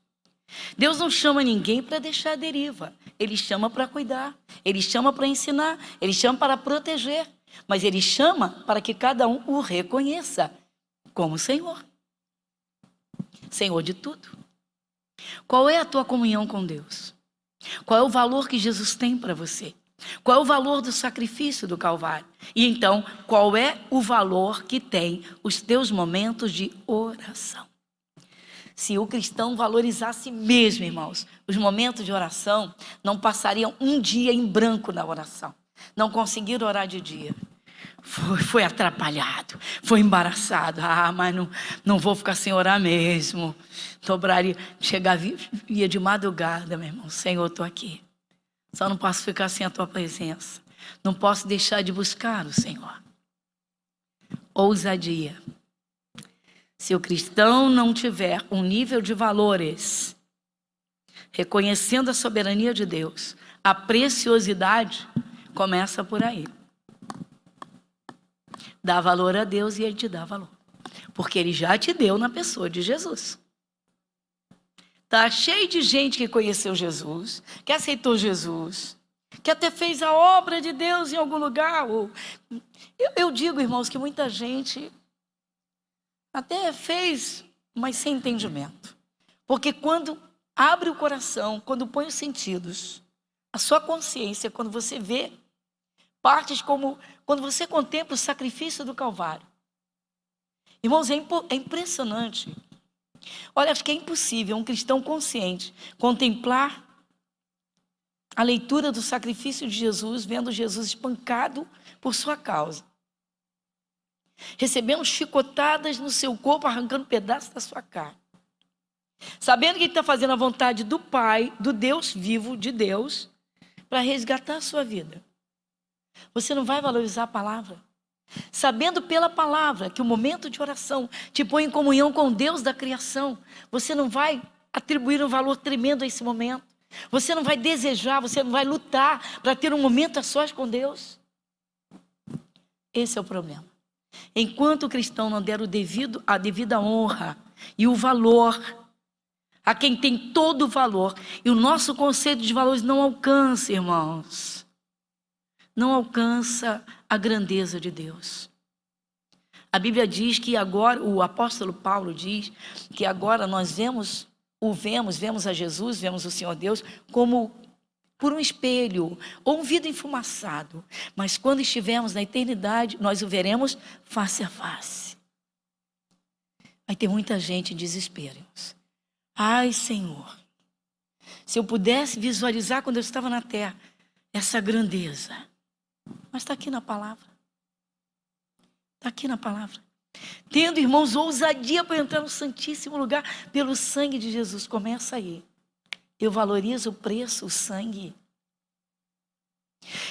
Deus não chama ninguém para deixar a deriva. Ele chama para cuidar, Ele chama para ensinar, Ele chama para proteger. Mas Ele chama para que cada um o reconheça como Senhor. Senhor de tudo. Qual é a tua comunhão com Deus? Qual é o valor que Jesus tem para você? Qual é o valor do sacrifício do Calvário? E então, qual é o valor que tem os teus momentos de oração? Se o cristão valorizasse mesmo, irmãos, os momentos de oração, não passariam um dia em branco na oração. Não conseguiram orar de dia. Foi atrapalhado, foi embaraçado. Mas não vou ficar sem orar mesmo. Dobraria, chegava, ia de madrugada, meu irmão. Senhor, estou aqui. Só não posso ficar sem a tua presença. Não posso deixar de buscar o Senhor. Ousadia. Se o cristão não tiver um nível de valores, reconhecendo a soberania de Deus, a preciosidade começa por aí. Dá valor a Deus e Ele te dá valor. Porque Ele já te deu na pessoa de Jesus. Está cheio de gente que conheceu Jesus, que aceitou Jesus, que até fez a obra de Deus em algum lugar. Eu digo, irmãos, que muita gente até fez, mas sem entendimento. Porque quando abre o coração, quando põe os sentidos, a sua consciência, quando você vê partes como, quando você contempla o sacrifício do Calvário. Irmãos, é impressionante. Olha, acho que é impossível um cristão consciente contemplar a leitura do sacrifício de Jesus, vendo Jesus espancado por sua causa, recebendo chicotadas no seu corpo, arrancando pedaços da sua carne, sabendo que ele está fazendo a vontade do Pai, do Deus vivo, de Deus, para resgatar a sua vida. Você não vai valorizar a palavra? Sabendo pela palavra que o momento de oração te põe em comunhão com Deus da criação, você não vai atribuir um valor tremendo a esse momento? Você não vai desejar, você não vai lutar para ter um momento a sós com Deus? Esse é o problema. Enquanto o cristão não der a devida honra e o valor a quem tem todo o valor, e o nosso conceito de valores não alcança, irmãos, não alcança a grandeza de Deus. A Bíblia diz que agora, o apóstolo Paulo diz que agora nós vemos a Jesus, vemos o Senhor Deus como por um espelho ou um vidro enfumaçado, mas quando estivermos na eternidade, nós o veremos face a face. Vai ter muita gente em desespero. Ai, Senhor, se eu pudesse visualizar quando eu estava na terra essa grandeza. Mas está aqui na palavra. Está aqui na palavra. Tendo, irmãos, ousadia para entrar no santíssimo lugar pelo sangue de Jesus. Começa aí. Eu valorizo o preço, o sangue.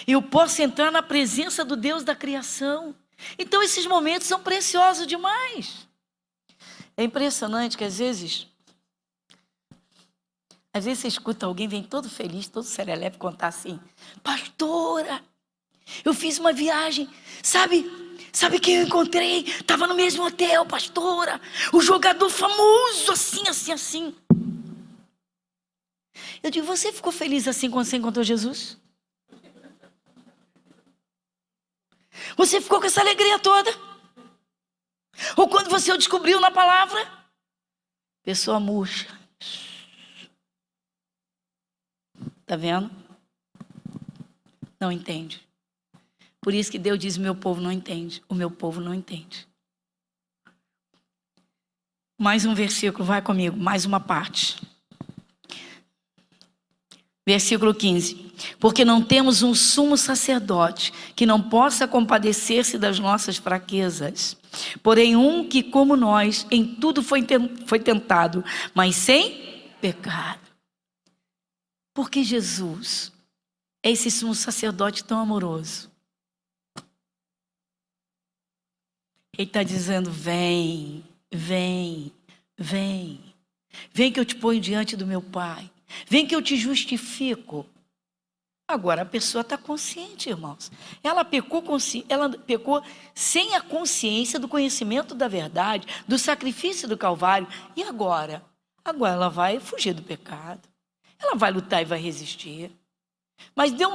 Eu posso entrar na presença do Deus da criação. Então esses momentos são preciosos demais. É impressionante que às vezes você escuta alguém, vem todo feliz, todo serelepe, contar assim: pastora, eu fiz uma viagem, sabe quem eu encontrei? Estava no mesmo hotel, pastora, o jogador famoso, assim. Eu digo, você ficou feliz assim quando você encontrou Jesus? Você ficou com essa alegria toda? Ou quando você o descobriu na palavra? Pessoa murcha. Está vendo? Não entende. Por isso que Deus diz, meu povo não entende. O meu povo não entende. Mais um versículo, vai comigo, mais uma parte. Versículo 15. Porque não temos um sumo sacerdote que não possa compadecer-se das nossas fraquezas, porém um que, como nós, em tudo foi tentado, mas sem pecado. Porque Jesus é esse sumo sacerdote tão amoroso. Ele está dizendo, vem que eu te ponho diante do meu Pai. Vem que eu te justifico. Agora a pessoa está consciente, irmãos. Ela pecou sem a consciência do conhecimento da verdade, do sacrifício do Calvário. E agora? Agora ela vai fugir do pecado. Ela vai lutar e vai resistir. Mas deu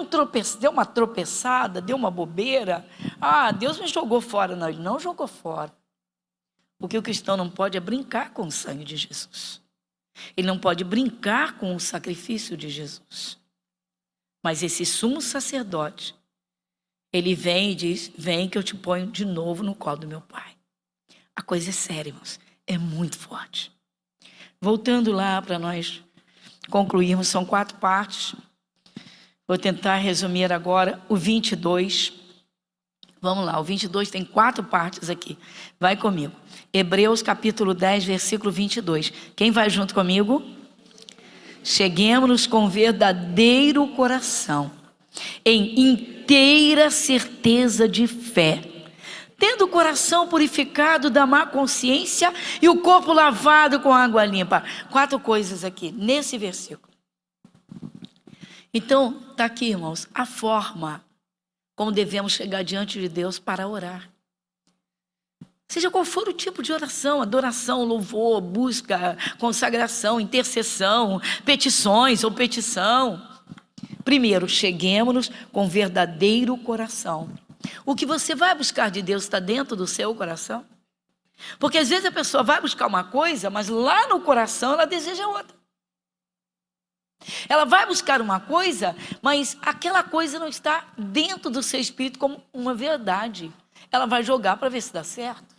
uma tropeçada, deu uma bobeira. Ah, Deus me jogou fora. Não, Ele não jogou fora. O que o cristão não pode é brincar com o sangue de Jesus. Ele não pode brincar com o sacrifício de Jesus. Mas esse sumo sacerdote, ele vem e diz, vem que eu te ponho de novo no colo do meu Pai. A coisa é séria, irmãos. É muito forte. Voltando lá para nós concluirmos, são 4 partes. Vou tentar resumir agora o 22. Vamos lá, o 22 tem 4 partes aqui. Vai comigo. Hebreus capítulo 10, versículo 22. Quem vai junto comigo? Cheguemos-nos com verdadeiro coração, em inteira certeza de fé, tendo o coração purificado da má consciência e o corpo lavado com água limpa. 4 coisas aqui, nesse versículo. Então, está aqui, irmãos, a forma como devemos chegar diante de Deus para orar. Seja qual for o tipo de oração, adoração, louvor, busca, consagração, intercessão, petições ou petição. Primeiro, cheguemos-nos com verdadeiro coração. O que você vai buscar de Deus está dentro do seu coração? Porque às vezes a pessoa vai buscar uma coisa, mas lá no coração ela deseja outra. Ela vai buscar uma coisa, mas aquela coisa não está dentro do seu espírito como uma verdade. Ela vai jogar para ver se dá certo.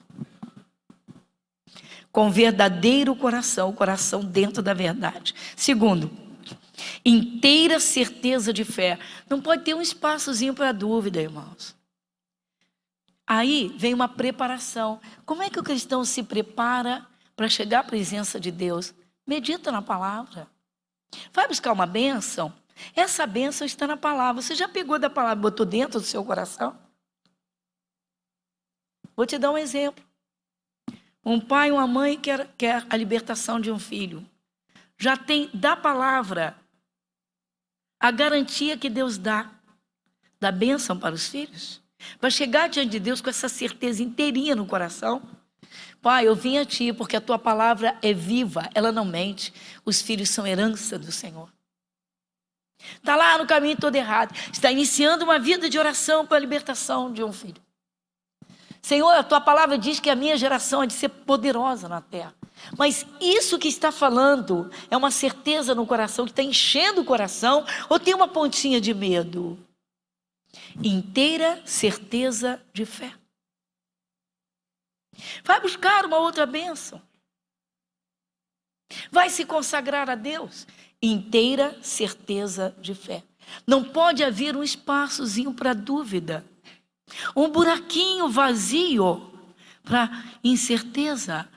Com verdadeiro coração, o coração dentro da verdade. Segundo, inteira certeza de fé. Não pode ter um espaçozinho para dúvida, irmãos. Aí vem uma preparação. Como é que o cristão se prepara para chegar à presença de Deus? Medita na palavra. Vai buscar uma bênção? Essa bênção está na palavra. Você já pegou da palavra e botou dentro do seu coração? Vou te dar um exemplo. Um pai e uma mãe quer a libertação de um filho. Já tem da palavra a garantia que Deus dá da bênção para os filhos. Para chegar diante de Deus com essa certeza inteirinha no coração. Pai, eu vim a Ti porque a Tua palavra é viva, ela não mente. Os filhos são herança do Senhor. Está lá no caminho todo errado. Está iniciando uma vida de oração para a libertação de um filho. Senhor, a Tua palavra diz que a minha geração é de ser poderosa na terra. Mas isso que está falando é uma certeza no coração que está enchendo o coração ou tem uma pontinha de medo? Inteira certeza de fé. Vai buscar uma outra bênção. Vai se consagrar a Deus. Inteira certeza de fé. Não pode haver um espaçozinho para dúvida. Um buraquinho vazio para incerteza.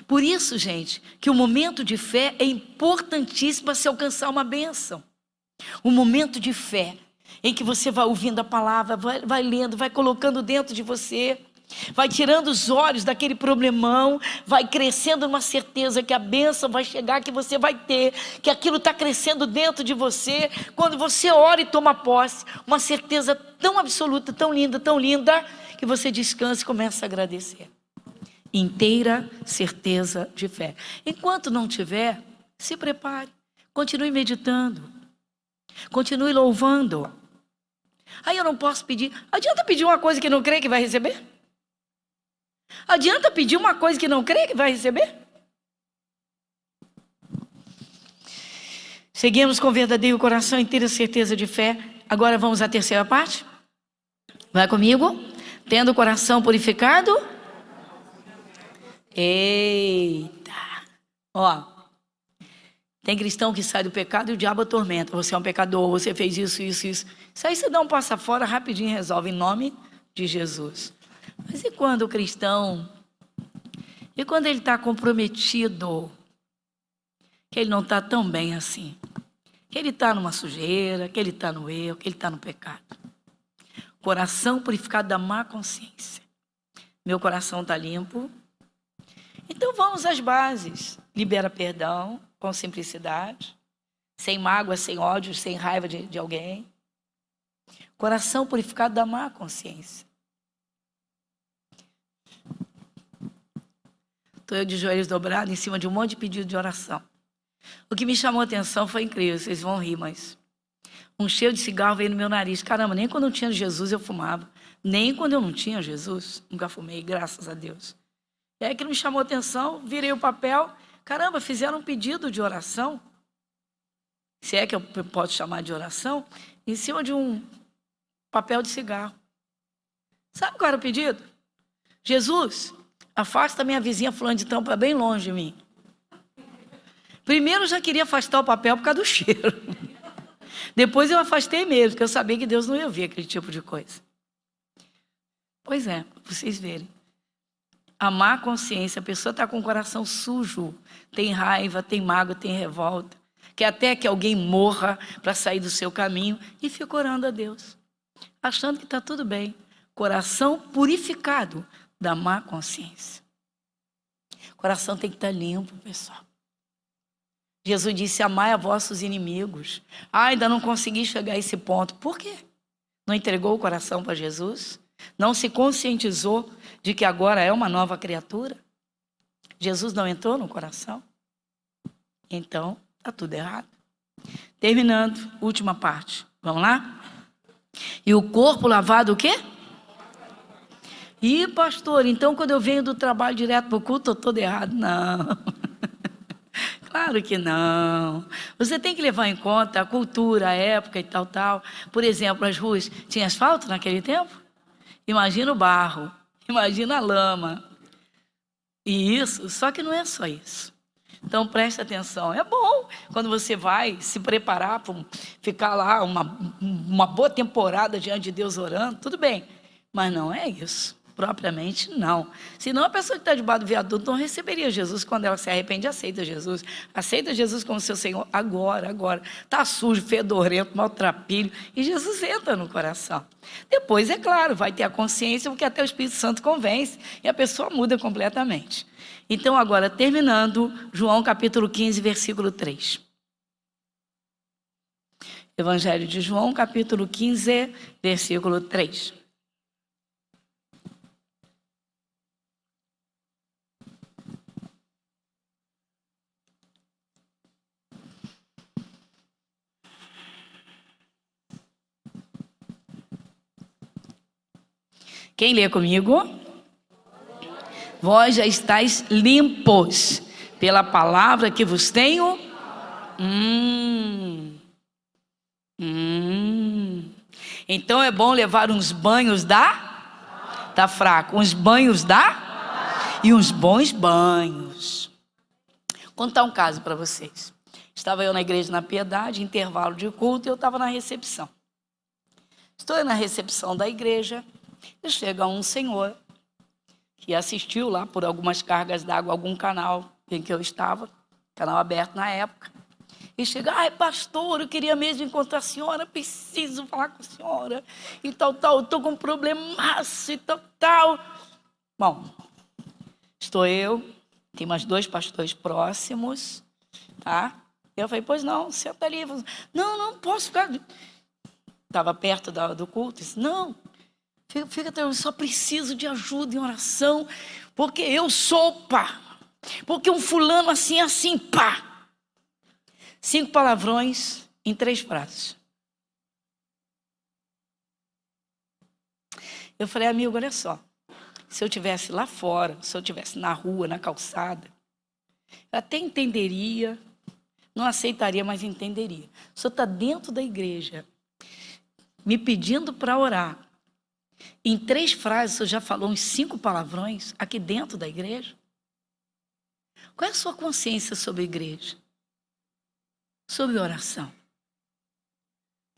Por isso, gente, que o momento de fé é importantíssimo para se alcançar uma bênção. Um momento de fé em que você vai ouvindo a palavra, vai lendo, vai colocando dentro de você, vai tirando os olhos daquele problemão, vai crescendo numa certeza que a bênção vai chegar, que você vai ter, que aquilo está crescendo dentro de você. Quando você ora e toma posse, uma certeza tão absoluta, tão linda, que você descansa e começa a agradecer. Inteira certeza de fé. Enquanto não tiver, se prepare, continue meditando, continue louvando. Aí eu não posso pedir. Adianta pedir uma coisa que não crê que vai receber? Adianta pedir uma coisa que não crê que vai receber? Seguimos com verdadeiro coração, inteira certeza de fé. Agora vamos à terceira parte. Vai comigo. Tendo o coração purificado. Eita. Ó. Tem cristão que sai do pecado e o diabo atormenta. Você é um pecador, você fez isso. Isso aí você dá um passo fora, rapidinho resolve, em nome de Jesus. Mas e quando o cristão, e quando ele está comprometido, que ele não está tão bem assim, que ele está numa sujeira, que ele está no erro, que ele está no pecado. Coração purificado da má consciência. Meu coração está limpo. Então vamos às bases. Libera perdão com simplicidade, sem mágoa, sem ódio, sem raiva de alguém. Coração purificado da má consciência. Estou eu de joelhos dobrados em cima de um monte de pedido de oração. O que me chamou a atenção foi incrível, vocês vão rir, mas um cheiro de cigarro veio no meu nariz. Caramba, nem quando eu tinha Jesus eu fumava. Nem quando eu não tinha Jesus, nunca fumei, graças a Deus. E aí aquilo me chamou a atenção, virei o papel. Caramba, fizeram um pedido de oração, se é que eu posso chamar de oração, em cima de um papel de cigarro. Sabe qual era o pedido? Jesus, afasta minha vizinha fulana de tal para bem longe de mim. Primeiro eu já queria afastar o papel por causa do cheiro. Depois eu afastei mesmo, porque eu sabia que Deus não ia ver aquele tipo de coisa. Pois é, para vocês verem. A má consciência, a pessoa está com o coração sujo, tem raiva, tem mágoa, tem revolta, quer até que alguém morra para sair do seu caminho e fica orando a Deus, achando que está tudo bem. Coração purificado da má consciência. O coração tem que estar limpo, pessoal. Jesus disse, amai a vossos inimigos. Ainda não consegui chegar a esse ponto. Por quê? Não entregou o coração para Jesus? Não se conscientizou de que agora é uma nova criatura? Jesus não entrou no coração? Então, está tudo errado. Terminando, última parte. Vamos lá? E o corpo lavado o quê? Ih, pastor, então quando eu venho do trabalho direto para o culto, eu estou todo errado. Não. Claro que não. Você tem que levar em conta a cultura, a época e tal, tal. Por exemplo, as ruas, tinha asfalto naquele tempo? Imagina o barro, imagina a lama. E isso, só que não é só isso. Então preste atenção. É bom quando você vai se preparar para ficar lá uma boa temporada diante de Deus orando, tudo bem. Mas não é isso. Propriamente não. Senão a pessoa que está debaixo do viaduto não receberia Jesus quando ela se arrepende e aceita Jesus. Aceita Jesus como seu Senhor agora. Está sujo, fedorento, maltrapilho. E Jesus entra no coração. Depois, é claro, vai ter a consciência, porque até o Espírito Santo convence e a pessoa muda completamente. Então, agora, terminando, João capítulo 15, versículo 3. Evangelho de João, capítulo 15, versículo 3. Quem lê comigo? Vós já estáis limpos pela palavra que vos tenho. Então é bom levar uns banhos tá fraco, uns banhos e uns bons banhos. Vou contar um caso para vocês. Estava eu na igreja na Piedade, intervalo de culto, e eu estava na recepção. Estou na recepção da igreja e chega um senhor que assistiu lá por algumas cargas d'água, algum canal em que eu estava, canal aberto na época, e chega, ai pastor, eu queria mesmo encontrar a senhora, preciso falar com a senhora, e tal, eu estou com um problemaço, e tal. Bom, estou eu, tem mais 2 pastores próximos, tá? Eu falei, pois não, senta ali. Não posso ficar. Estava perto do culto, disse, não, fica, eu só preciso de ajuda em oração, porque eu sou, porque um fulano assim, 5 palavrões em 3 frases. Eu falei, amigo, olha só, se eu estivesse lá fora, se eu estivesse na rua, na calçada, eu até entenderia, não aceitaria, mas entenderia. O senhor está dentro da igreja, me pedindo para orar. Em 3 frases, o senhor já falou uns 5 palavrões aqui dentro da igreja? Qual é a sua consciência sobre a igreja? Sobre oração?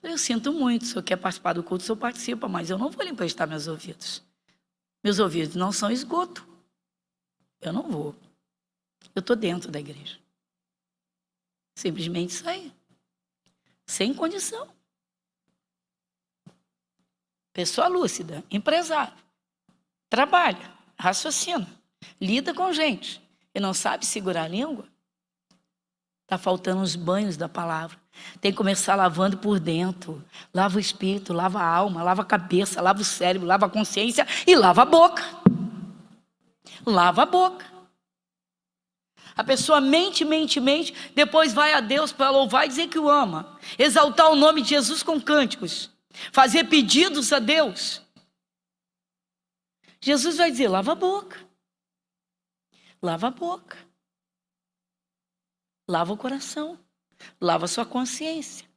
Eu sinto muito, se o senhor quer participar do culto, o senhor participa, mas eu não vou lhe emprestar meus ouvidos. Meus ouvidos não são esgoto. Eu não vou. Eu estou dentro da igreja. Simplesmente sair. Sem condição. Pessoa lúcida, empresário, trabalha, raciocina, lida com gente e não sabe segurar a língua. Está faltando os banhos da palavra. Tem que começar lavando por dentro. Lava o espírito, lava a alma, lava a cabeça, lava o cérebro, lava a consciência e lava a boca. Lava a boca. A pessoa mente, depois vai a Deus para louvar e dizer que o ama. Exaltar o nome de Jesus com cânticos. Fazer pedidos a Deus. Jesus vai dizer, lava a boca. Lava a boca. Lava o coração. Lava a sua consciência.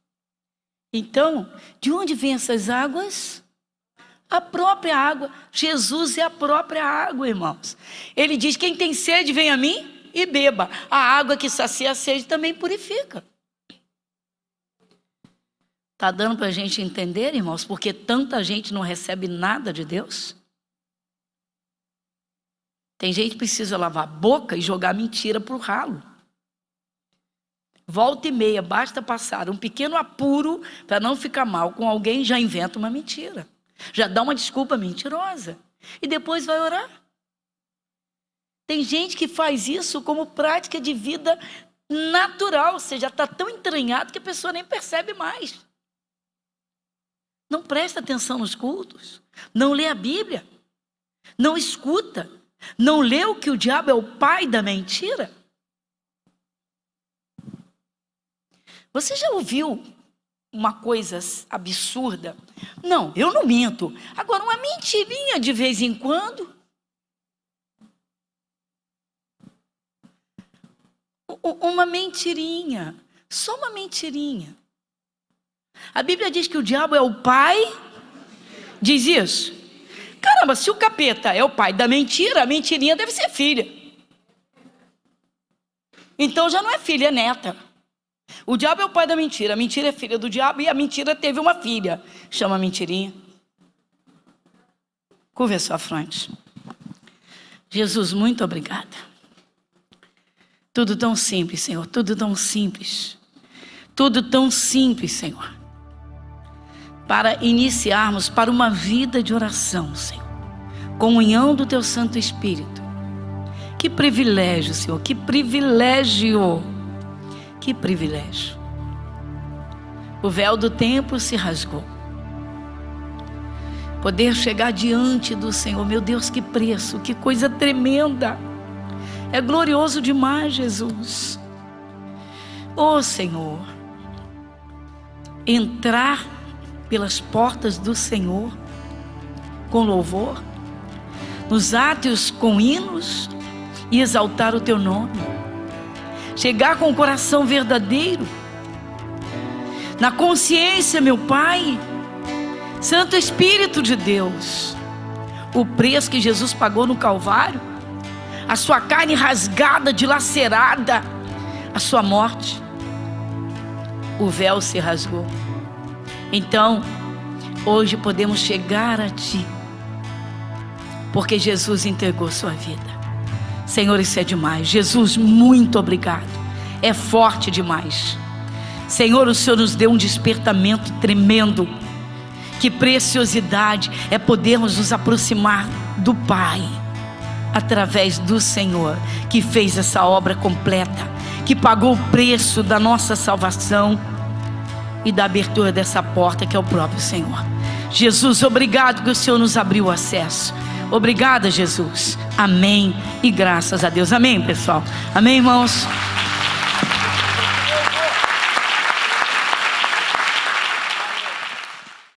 Então, de onde vêm essas águas? A própria água. Jesus é a própria água, irmãos. Ele diz, quem tem sede, vem a mim e beba. A água que sacia a sede também purifica. Está dando para a gente entender, irmãos, porque tanta gente não recebe nada de Deus? Tem gente que precisa lavar a boca e jogar mentira para o ralo. Volta e meia, basta passar um pequeno apuro para não ficar mal com alguém, já inventa uma mentira. Já dá uma desculpa mentirosa. E depois vai orar. Tem gente que faz isso como prática de vida natural, ou seja, está tão entranhado que a pessoa nem percebe mais. Não presta atenção nos cultos, não lê a Bíblia, não escuta, não lê o que o diabo é o pai da mentira. Você já ouviu uma coisa absurda. Não, eu não minto. Agora, uma mentirinha de vez em quando. Uma mentirinha. Só uma mentirinha. A Bíblia diz que o diabo é o pai. Diz isso. Caramba, se o capeta é o pai da mentira, a mentirinha deve ser filha. Então já não é filha, é neta. O diabo é o pai da mentira, a mentira é filha do diabo e a mentira teve uma filha. Chama mentirinha. Curva a sua fronte. Jesus, muito obrigada. Tudo tão simples, Senhor, tudo tão simples. Tudo tão simples, Senhor. Para iniciarmos para uma vida de oração, Senhor. Comunhão do Teu Santo Espírito. Que privilégio, Senhor, que privilégio. Que privilégio. O véu do templo se rasgou. Poder chegar diante do Senhor, meu Deus, que preço, que coisa tremenda. É glorioso demais, Jesus. Oh, Senhor, entrar pelas portas do Senhor com louvor, nos átrios com hinos e exaltar o Teu nome. Chegar com o coração verdadeiro, na consciência, meu Pai, Santo Espírito de Deus, o preço que Jesus pagou no Calvário, a sua carne rasgada, dilacerada, a sua morte, o véu se rasgou. Então, hoje podemos chegar a Ti, porque Jesus entregou sua vida. Senhor, isso é demais. Jesus, muito obrigado. É forte demais. Senhor, o Senhor nos deu um despertamento tremendo. Que preciosidade é podermos nos aproximar do Pai através do Senhor, que fez essa obra completa, que pagou o preço da nossa salvação e da abertura dessa porta que é o próprio Senhor. Jesus, obrigado que o Senhor nos abriu o acesso. Obrigada, Jesus. Amém e graças a Deus. Amém, pessoal. Amém, irmãos.